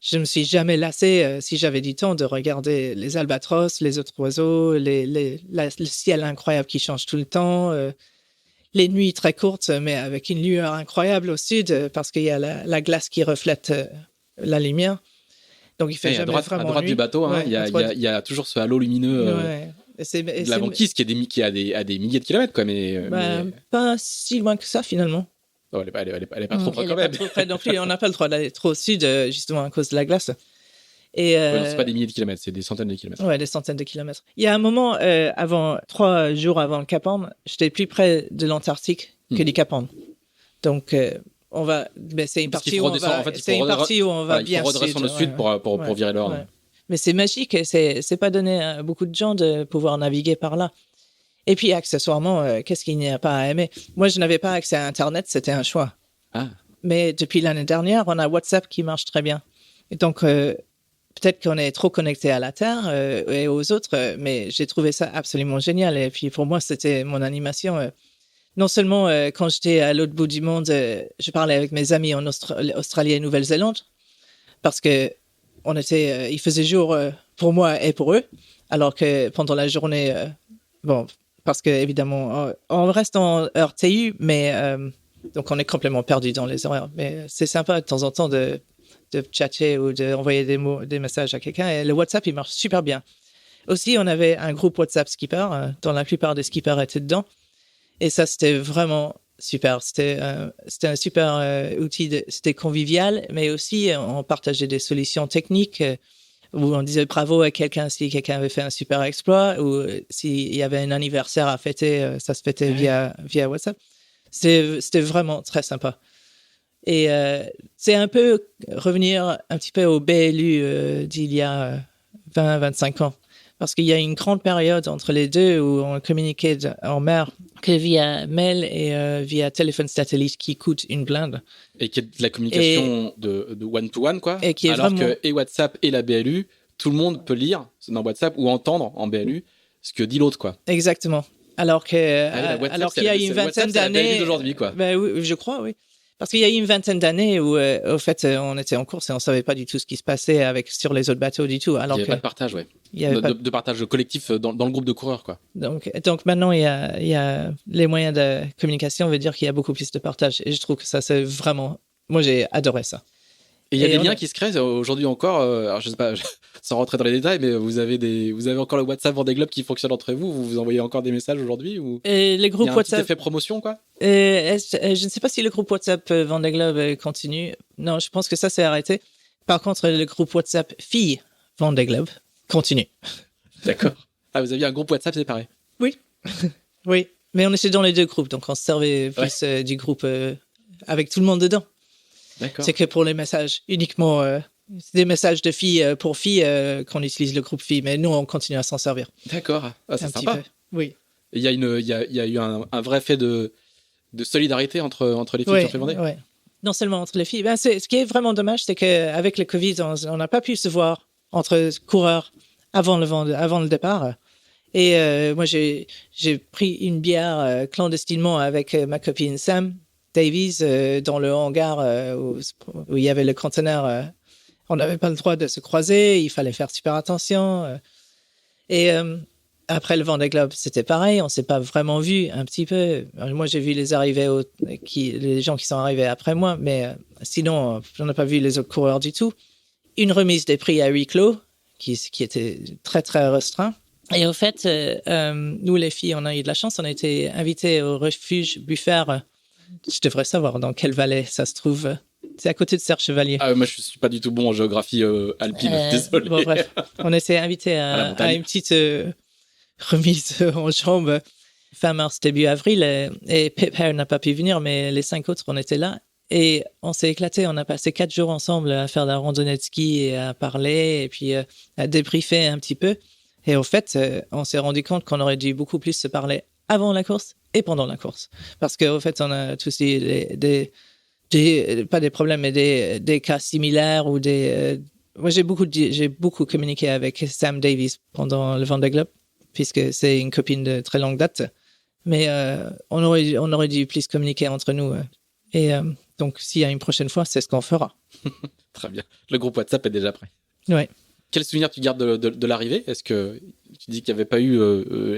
je me suis jamais lassée, si j'avais du temps, de regarder les albatros, les autres oiseaux, le ciel incroyable qui change tout le temps, les nuits très courtes, mais avec une lueur incroyable au sud, parce qu'il y a la glace qui reflète la lumière. Donc, il fait jamais vraiment à droite nuit. du bateau, hein, il y a toujours ce halo lumineux de la banquise qui est à des milliers de kilomètres, quoi. Mais pas si loin que ça, finalement. Oh, elle est pas trop près quand même. Pas trop près non plus. On n'a pas le droit d'aller trop au sud, justement à cause de la glace. Et non, c'est pas des milliers de kilomètres, c'est des centaines de kilomètres. Ouais, des centaines de kilomètres. Il y a un moment, 3 jours avant le Cap Horn, j'étais plus près de l'Antarctique que du Cap Horn. Donc, on va. Ben, c'est une partie où on va. C'est une partie où on va bien. Il faut redrescendre le sud pour virer l'or. Ouais. Mais c'est magique. Et c'est pas donné à beaucoup de gens de pouvoir naviguer par là. Et puis, accessoirement, qu'est-ce qu'il n'y a pas à aimer? Moi, je n'avais pas accès à Internet, c'était un choix. Ah. Mais depuis l'année dernière, on a WhatsApp qui marche très bien. Et donc, peut-être qu'on est trop connecté à la Terre et aux autres, mais j'ai trouvé ça absolument génial. Et puis, pour moi, c'était mon animation. Non seulement quand j'étais à l'autre bout du monde, je parlais avec mes amis en Australie et Nouvelle-Zélande, parce que il faisait jour pour moi et pour eux, alors que pendant la journée, parce que évidemment, on reste en heure TU, mais donc on est complètement perdu dans les horaires. Mais c'est sympa de temps en temps de chatter ou d'envoyer des messages à quelqu'un. Et le WhatsApp, il marche super bien. Aussi, on avait un groupe WhatsApp skipper, dont la plupart des skippers étaient dedans. Et ça, c'était vraiment super. C'était un super outil. C'était convivial, mais aussi on partageait des solutions techniques où on disait bravo à quelqu'un si quelqu'un avait fait un super exploit ou s'il y avait un anniversaire à fêter, ça se fêtait via WhatsApp. C'était vraiment très sympa. Et c'est un peu revenir un petit peu au BLU d'il y a 20-25 ans. Parce qu'il y a une grande période entre les deux où on communiquait en mer que via mail et via téléphone satellite qui coûte une blinde. Et qui est de la communication de one-to-one, quoi. Et qui est alors vraiment... que et WhatsApp et la BLU, tout le monde peut lire dans WhatsApp ou entendre en BLU ce que dit l'autre, quoi. Exactement. Alors qu'il y a une vingtaine d'années... C'est la BLU d'aujourd'hui, quoi. Ben, oui, je crois, oui. Parce qu'il y a eu une vingtaine d'années où, au fait, on était en course et on savait pas du tout ce qui se passait sur les autres bateaux du tout. Alors il y avait pas de partage, ouais. Il y avait de partage collectif dans le groupe de coureurs, quoi. Donc maintenant, il y a les moyens de communication, veut dire qu'il y a beaucoup plus de partage. Et je trouve que ça, c'est vraiment... Moi, j'ai adoré ça. Et il y a des liens qui se créent aujourd'hui encore. Alors, je sais pas, sans rentrer dans les détails, mais vous avez encore le WhatsApp Vendée Globe qui fonctionne entre vous. Vous vous envoyez encore des messages aujourd'hui ou... Et les groupes WhatsApp. Petit effet promotion, quoi. Je ne sais pas si le groupe WhatsApp Vendée Globe continue. Non, je pense que ça s'est arrêté. Par contre, le groupe WhatsApp Filles Vendée Globe continue. D'accord. Ah, vous aviez un groupe WhatsApp séparé. Oui. Oui. Mais on était dans les deux groupes, donc on se servait plus du groupe avec tout le monde dedans. D'accord. C'est que pour les messages, uniquement, c'est des messages de filles pour filles qu'on utilise le groupe filles, mais nous, on continue à s'en servir. D'accord. Ah, c'est sympa. Oui. Il y a eu un vrai fait de solidarité entre les filles qui ont fait Vendée. Oui. Non seulement entre les filles. Ben, ce qui est vraiment dommage, c'est qu'avec le Covid, on n'a pas pu se voir entre coureurs avant le départ. Et moi, j'ai pris une bière clandestinement avec ma copine Sam Davies dans le hangar où il y avait le conteneur. On n'avait pas le droit de se croiser, il fallait faire super attention. Et après le Vendée Globe, c'était pareil, on s'est pas vraiment vu un petit peu. Moi, j'ai vu les gens qui sont arrivés après moi, mais sinon, j'en ai pas vu les autres coureurs du tout. Une remise des prix à huis clos qui était très très restreint. Et au fait, nous les filles, on a eu de la chance, on a été invités au refuge Buffère. Je devrais savoir dans quelle vallée ça se trouve. C'est à côté de Serre-Chevalier. Ah, moi, je suis pas du tout bon en géographie alpine, désolé. Bon, bref, on était invités à une petite remise en jambes fin mars, début avril. Et Pip Hare n'a pas pu venir, mais les 5 autres, on était là. Et on s'est éclatés. On a passé 4 jours ensemble à faire de la randonnée de ski et à parler et puis à débriefer un petit peu. Et au fait, on s'est rendu compte qu'on aurait dû beaucoup plus se parler avant la course et pendant la course. Parce qu'au fait, on a tous pas des problèmes, mais des cas similaires ou moi, j'ai beaucoup communiqué avec Sam Davies pendant le Vendée Globe, puisque c'est une copine de très longue date. Mais on aurait dû plus communiquer entre nous. Et donc, s'il y a une prochaine fois, c'est ce qu'on fera. Très bien. Le groupe WhatsApp est déjà prêt. Ouais. Quel souvenir tu gardes de l'arrivée? Est-ce que tu dis qu'il n'y avait pas eu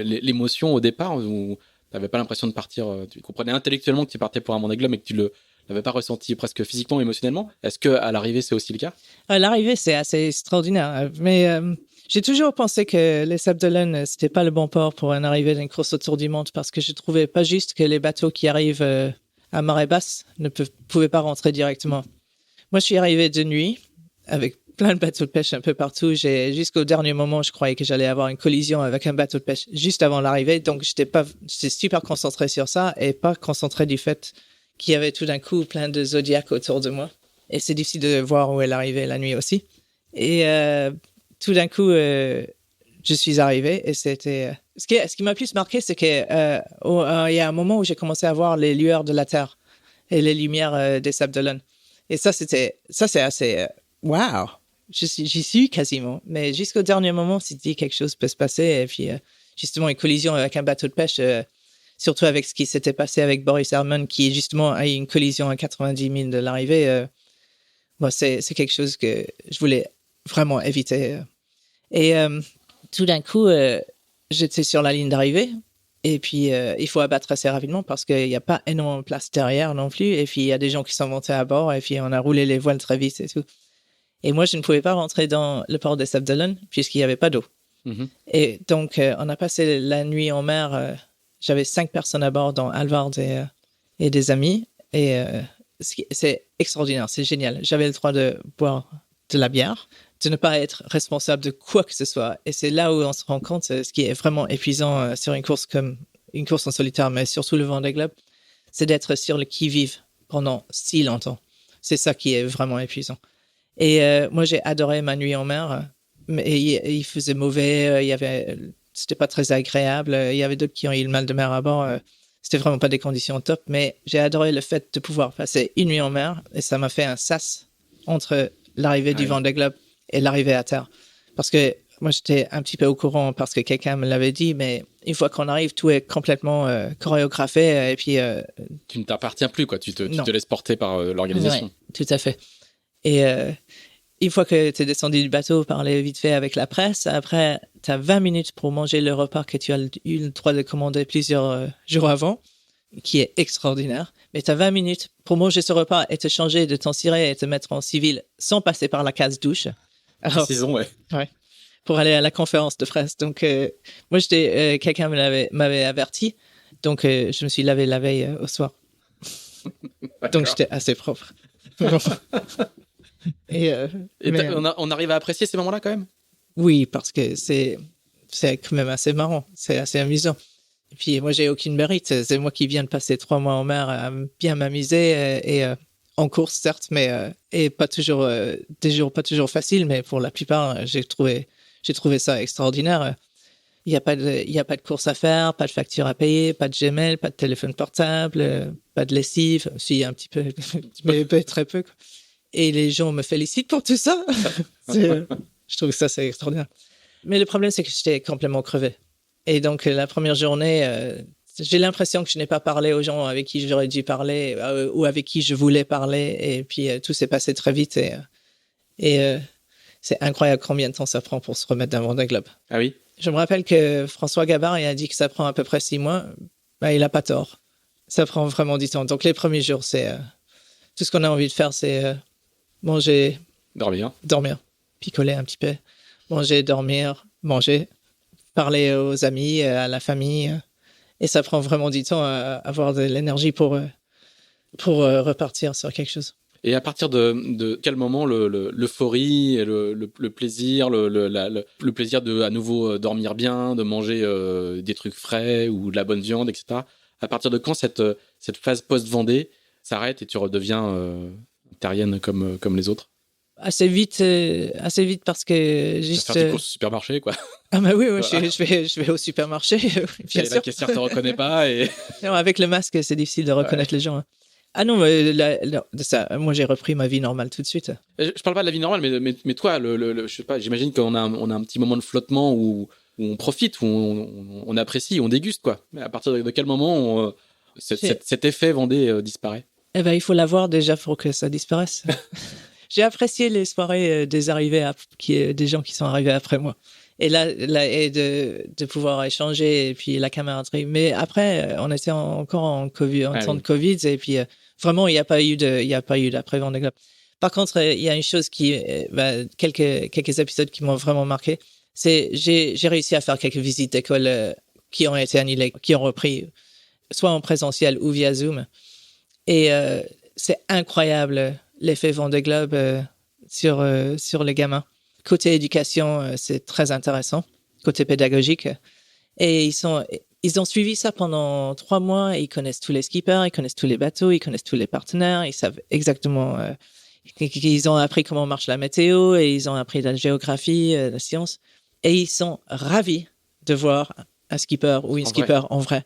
l'émotion au départ ou tu n'avais pas l'impression de partir? Tu comprenais intellectuellement que tu partais pour un Vendée Globe mais que tu l'avais pas ressenti presque physiquement, émotionnellement? Est-ce qu'à l'arrivée, c'est aussi le cas? À l'arrivée, c'est assez extraordinaire. Mais j'ai toujours pensé que les Sables d'Olonne, c'était pas le bon port pour une arrivée d'une course autour du monde parce que je trouvais pas juste que les bateaux qui arrivent à marée basse ne pouvaient pas rentrer directement. Moi, je suis arrivé de nuit avec plein de bateaux de pêche un peu partout. Jusqu'au dernier moment, je croyais que j'allais avoir une collision avec un bateau de pêche juste avant l'arrivée. Donc, j'étais super concentré sur ça et pas concentré du fait qu'il y avait tout d'un coup plein de zodiacs autour de moi. Et c'est difficile de voir où est l'arrivée la nuit aussi. Et tout d'un coup, je suis arrivé et c'était... Ce qui m'a plus marqué, c'est qu'il y a un moment où j'ai commencé à voir les lueurs de la Terre et les lumières des Sables d'Olonne. Et ça, c'est assez... Waouh! J'y suis quasiment. Mais jusqu'au dernier moment, si tu dis quelque chose peut se passer. Et puis, justement, une collision avec un bateau de pêche, surtout avec ce qui s'était passé avec Boris Herman, qui justement a eu une collision à 90 000 de l'arrivée. Bon, c'est quelque chose que je voulais vraiment éviter. Et tout d'un coup, j'étais sur la ligne d'arrivée. Et puis, il faut abattre assez rapidement parce qu'il n'y a pas énormément de place derrière non plus. Et puis, il y a des gens qui sont montés à bord. Et puis, on a roulé les voiles très vite et tout. Et moi, je ne pouvais pas rentrer dans le port des Sables d'Olonne puisqu'il n'y avait pas d'eau. Mm-hmm. Et donc, on a passé la nuit en mer. J'avais 5 personnes à bord, dont Alvard et des amis. Et c'est extraordinaire, c'est génial. J'avais le droit de boire de la bière, de ne pas être responsable de quoi que ce soit. Et c'est là où on se rend compte ce qui est vraiment épuisant sur une course comme une course en solitaire, mais surtout le Vendée Globe, c'est d'être sur le qui-vive pendant si longtemps. C'est ça qui est vraiment épuisant. Et moi, j'ai adoré ma nuit en mer, mais il faisait mauvais, c'était pas très agréable. Il y avait d'autres qui ont eu le mal de mer à bord. C'était vraiment pas des conditions top, mais j'ai adoré le fait de pouvoir passer une nuit en mer et ça m'a fait un sas entre l'arrivée du Vendée Globe et l'arrivée à terre. Parce que moi, j'étais un petit peu au courant parce que quelqu'un me l'avait dit, mais une fois qu'on arrive, tout est complètement chorégraphé et puis... tu ne t'appartiens plus, quoi. Tu te laisses porter par l'organisation. Ouais, tout à fait. Et une fois que tu es descendu du bateau, parler vite fait avec la presse, après, tu as 20 minutes pour manger le repas que tu as eu le droit de commander plusieurs jours avant, qui est extraordinaire. Mais tu as 20 minutes pour manger ce repas et te changer, de t'en cirer et te mettre en civil sans passer par la case douche. Alors, précisons, ouais. Pour aller à la conférence de presse. Donc, moi, quelqu'un m'avait averti. Donc, je me suis lavé la veille au soir. Donc, j'étais assez propre. On arrive à apprécier ces moments-là quand même? Oui, parce que c'est quand même assez marrant, c'est assez amusant. Et puis moi, j'ai aucune mérite. C'est moi qui viens de passer 3 mois en mer à bien m'amuser et en course certes, mais et pas toujours des jours pas toujours faciles, mais pour la plupart, j'ai trouvé ça extraordinaire. Il y a pas de course à faire, pas de facture à payer, pas de Gmail, pas de téléphone portable, pas de lessive, si un petit peu, mais très peu, quoi. Et les gens me félicitent pour tout ça. Je trouve que ça, c'est extraordinaire. Mais le problème, c'est que j'étais complètement crevé. Et donc, la première journée, j'ai l'impression que je n'ai pas parlé aux gens avec qui j'aurais dû parler ou avec qui je voulais parler. Et puis, tout s'est passé très vite. Et c'est incroyable combien de temps ça prend pour se remettre d'un Vendée Globe. Ah oui? Je me rappelle que François Gabard, il a dit que ça prend à peu près 6 mois. Ben, il n'a pas tort. Ça prend vraiment du temps. Donc, les premiers jours, c'est... tout ce qu'on a envie de faire, c'est... manger, dormir, picoler un petit peu, manger, dormir, manger, parler aux amis, à la famille. Et ça prend vraiment du temps à avoir de l'énergie pour repartir sur quelque chose. Et à partir de quel moment l'euphorie et le plaisir, le plaisir de à nouveau dormir bien, de manger des trucs frais ou de la bonne viande, etc. À partir de quand cette phase post-Vendée s'arrête et tu redeviens terrienne comme les autres? Assez vite parce que juste... faire tes courses au supermarché, quoi. Ah bah oui, voilà. je vais au supermarché, bien sûr. La caissière te reconnaît pas et... Non, avec le masque, c'est difficile de reconnaître les gens. Hein. Ah non, moi j'ai repris ma vie normale tout de suite. Je parle pas de la vie normale, mais toi, je sais pas, j'imagine qu'on a un petit moment de flottement où on profite, où on apprécie, on déguste, quoi. Mais à partir de quel moment cet effet Vendée disparaît? Eh ben, il faut l'avoir déjà pour que ça disparaisse. j'ai apprécié les soirées des arrivées, des gens qui sont arrivés après moi. Et là et de pouvoir échanger et puis la camaraderie. Mais après, on était encore en Covid, en temps de Covid, et puis vraiment, il n'y a pas eu d'après Vendée Globe. Par contre, il y a une chose quelques épisodes qui m'ont vraiment marqué. C'est j'ai réussi à faire quelques visites d'écoles qui ont été annulées, qui ont repris soit en présentiel ou via Zoom. Et c'est incroyable l'effet Vendée Globe sur les gamins. Côté éducation, c'est très intéressant. Côté pédagogique. Et ils ont suivi ça pendant 3 mois. Et ils connaissent tous les skippers, ils connaissent tous les bateaux, ils connaissent tous les partenaires. Ils savent exactement... ils ont appris comment marche la météo et ils ont appris la géographie, la science. Et ils sont ravis de voir un skipper ou une skipper en vrai.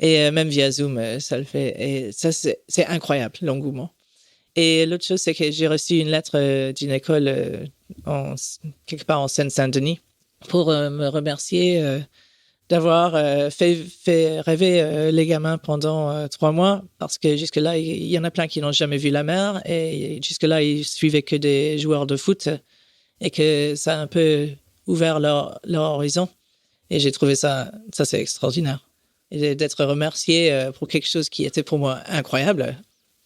Et même via Zoom, ça le fait. Et ça, c'est incroyable, l'engouement. Et l'autre chose, c'est que j'ai reçu une lettre d'une école quelque part en Seine-Saint-Denis pour me remercier d'avoir fait rêver les gamins pendant 3 mois, parce que jusque-là, il y en a plein qui n'ont jamais vu la mer et jusque-là, ils suivaient que des joueurs de foot et que ça a un peu ouvert leur horizon. Et j'ai trouvé ça c'est extraordinaire. Et d'être remercié pour quelque chose qui était pour moi incroyable,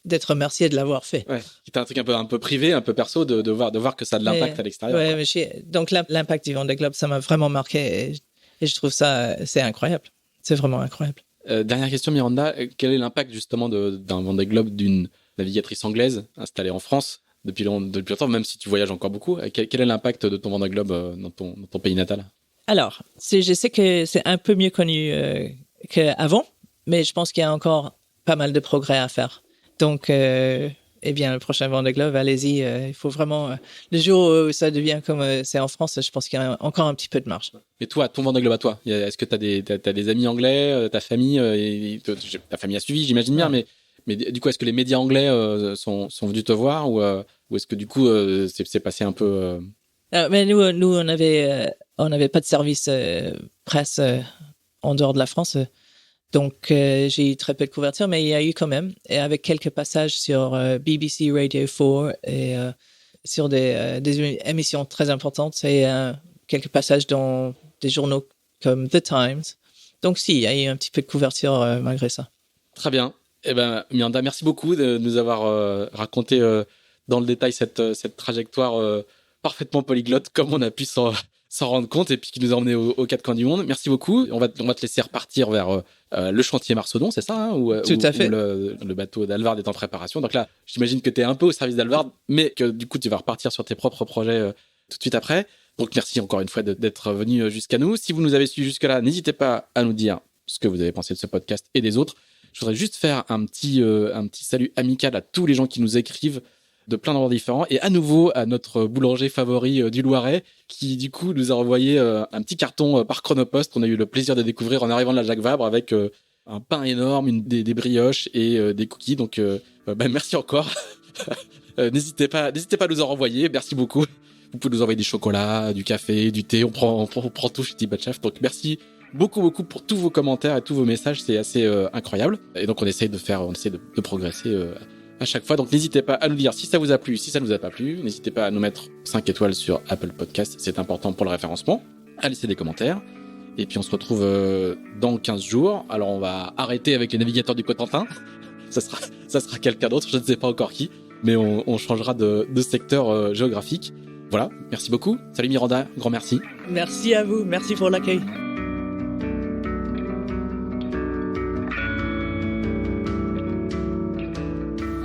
d'être remercié de l'avoir fait. Ouais, c'était un truc un peu privé, un peu perso, de voir que ça a de l'impact à l'extérieur. Ouais, donc l'impact du Vendée Globe, ça m'a vraiment marqué et je trouve ça, c'est incroyable. C'est vraiment incroyable. Dernière question, Miranda, quel est l'impact justement d'un Vendée Globe d'une navigatrice anglaise installée en France depuis longtemps, même si tu voyages encore beaucoup? Quel est l'impact de ton Vendée Globe dans ton pays natal? Alors, je sais que c'est un peu mieux connu qu'avant, mais je pense qu'il y a encore pas mal de progrès à faire. Donc, le prochain Vendée Globe, allez-y. Il faut vraiment... le jour où ça devient comme c'est en France, je pense qu'il y a encore un petit peu de marge. Et toi, ton Vendée Globe à toi, est-ce que t'as des amis anglais, ta famille ta famille a suivi, j'imagine bien, mais du coup, est-ce que les médias anglais sont venus te voir ou est-ce que du coup, c'est passé un peu... Mais nous, on n'avait pas de service presse en dehors de la France. Donc, j'ai eu très peu de couverture, mais il y a eu quand même, et avec quelques passages sur BBC Radio 4 et sur des émissions très importantes et quelques passages dans des journaux comme The Times. Donc, si, il y a eu un petit peu de couverture malgré ça. Très bien. Eh ben, Miranda, merci beaucoup de nous avoir raconté dans le détail cette trajectoire parfaitement polyglotte, comme on a pu s'en rendre compte, et puis qui nous a emmenés aux 4 coins du monde. Merci beaucoup. On va te laisser repartir vers le chantier Marcedon, c'est ça, hein, Tout à fait. Où le bateau d'Alvard est en préparation. Donc là, j'imagine que tu es un peu au service d'Alvard, mais que du coup, tu vas repartir sur tes propres projets tout de suite après. Donc merci encore une fois d'être venu jusqu'à nous. Si vous nous avez suivis jusque-là, n'hésitez pas à nous dire ce que vous avez pensé de ce podcast et des autres. Je voudrais juste faire un petit salut amical à tous les gens qui nous écrivent de plein d'endroits différents, et à nouveau à notre boulanger favori du Loiret, qui du coup nous a envoyé un petit carton par Chronopost qu'on a eu le plaisir de découvrir en arrivant de la Jacques Vabre, avec un pain énorme, des brioches et des cookies. Donc merci encore. N'hésitez pas à nous en renvoyer. Merci beaucoup. Vous pouvez nous envoyer des chocolats, du café, du thé. On prend tout chez Tibat Chef. Donc merci beaucoup pour tous vos commentaires et tous vos messages. C'est assez incroyable. Et donc on essaie de progresser à chaque fois. Donc n'hésitez pas à nous dire si ça vous a plu, si ça ne vous a pas plu. N'hésitez pas à nous mettre 5 étoiles sur Apple Podcast. C'est important pour le référencement. À laisser des commentaires. Et puis on se retrouve dans 15 jours. Alors on va arrêter avec les navigateurs du Cotentin. Ça sera quelqu'un d'autre, je ne sais pas encore qui. Mais on changera de secteur géographique. Voilà, merci beaucoup. Salut Miranda, grand merci. Merci à vous, merci pour l'accueil.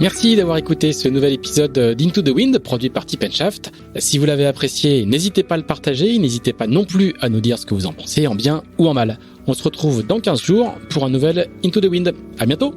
Merci d'avoir écouté ce nouvel épisode d'Into the Wind, produit par Tip & Shaft. Si vous l'avez apprécié, n'hésitez pas à le partager, n'hésitez pas non plus à nous dire ce que vous en pensez, en bien ou en mal. On se retrouve dans 15 jours pour un nouvel Into the Wind. À bientôt!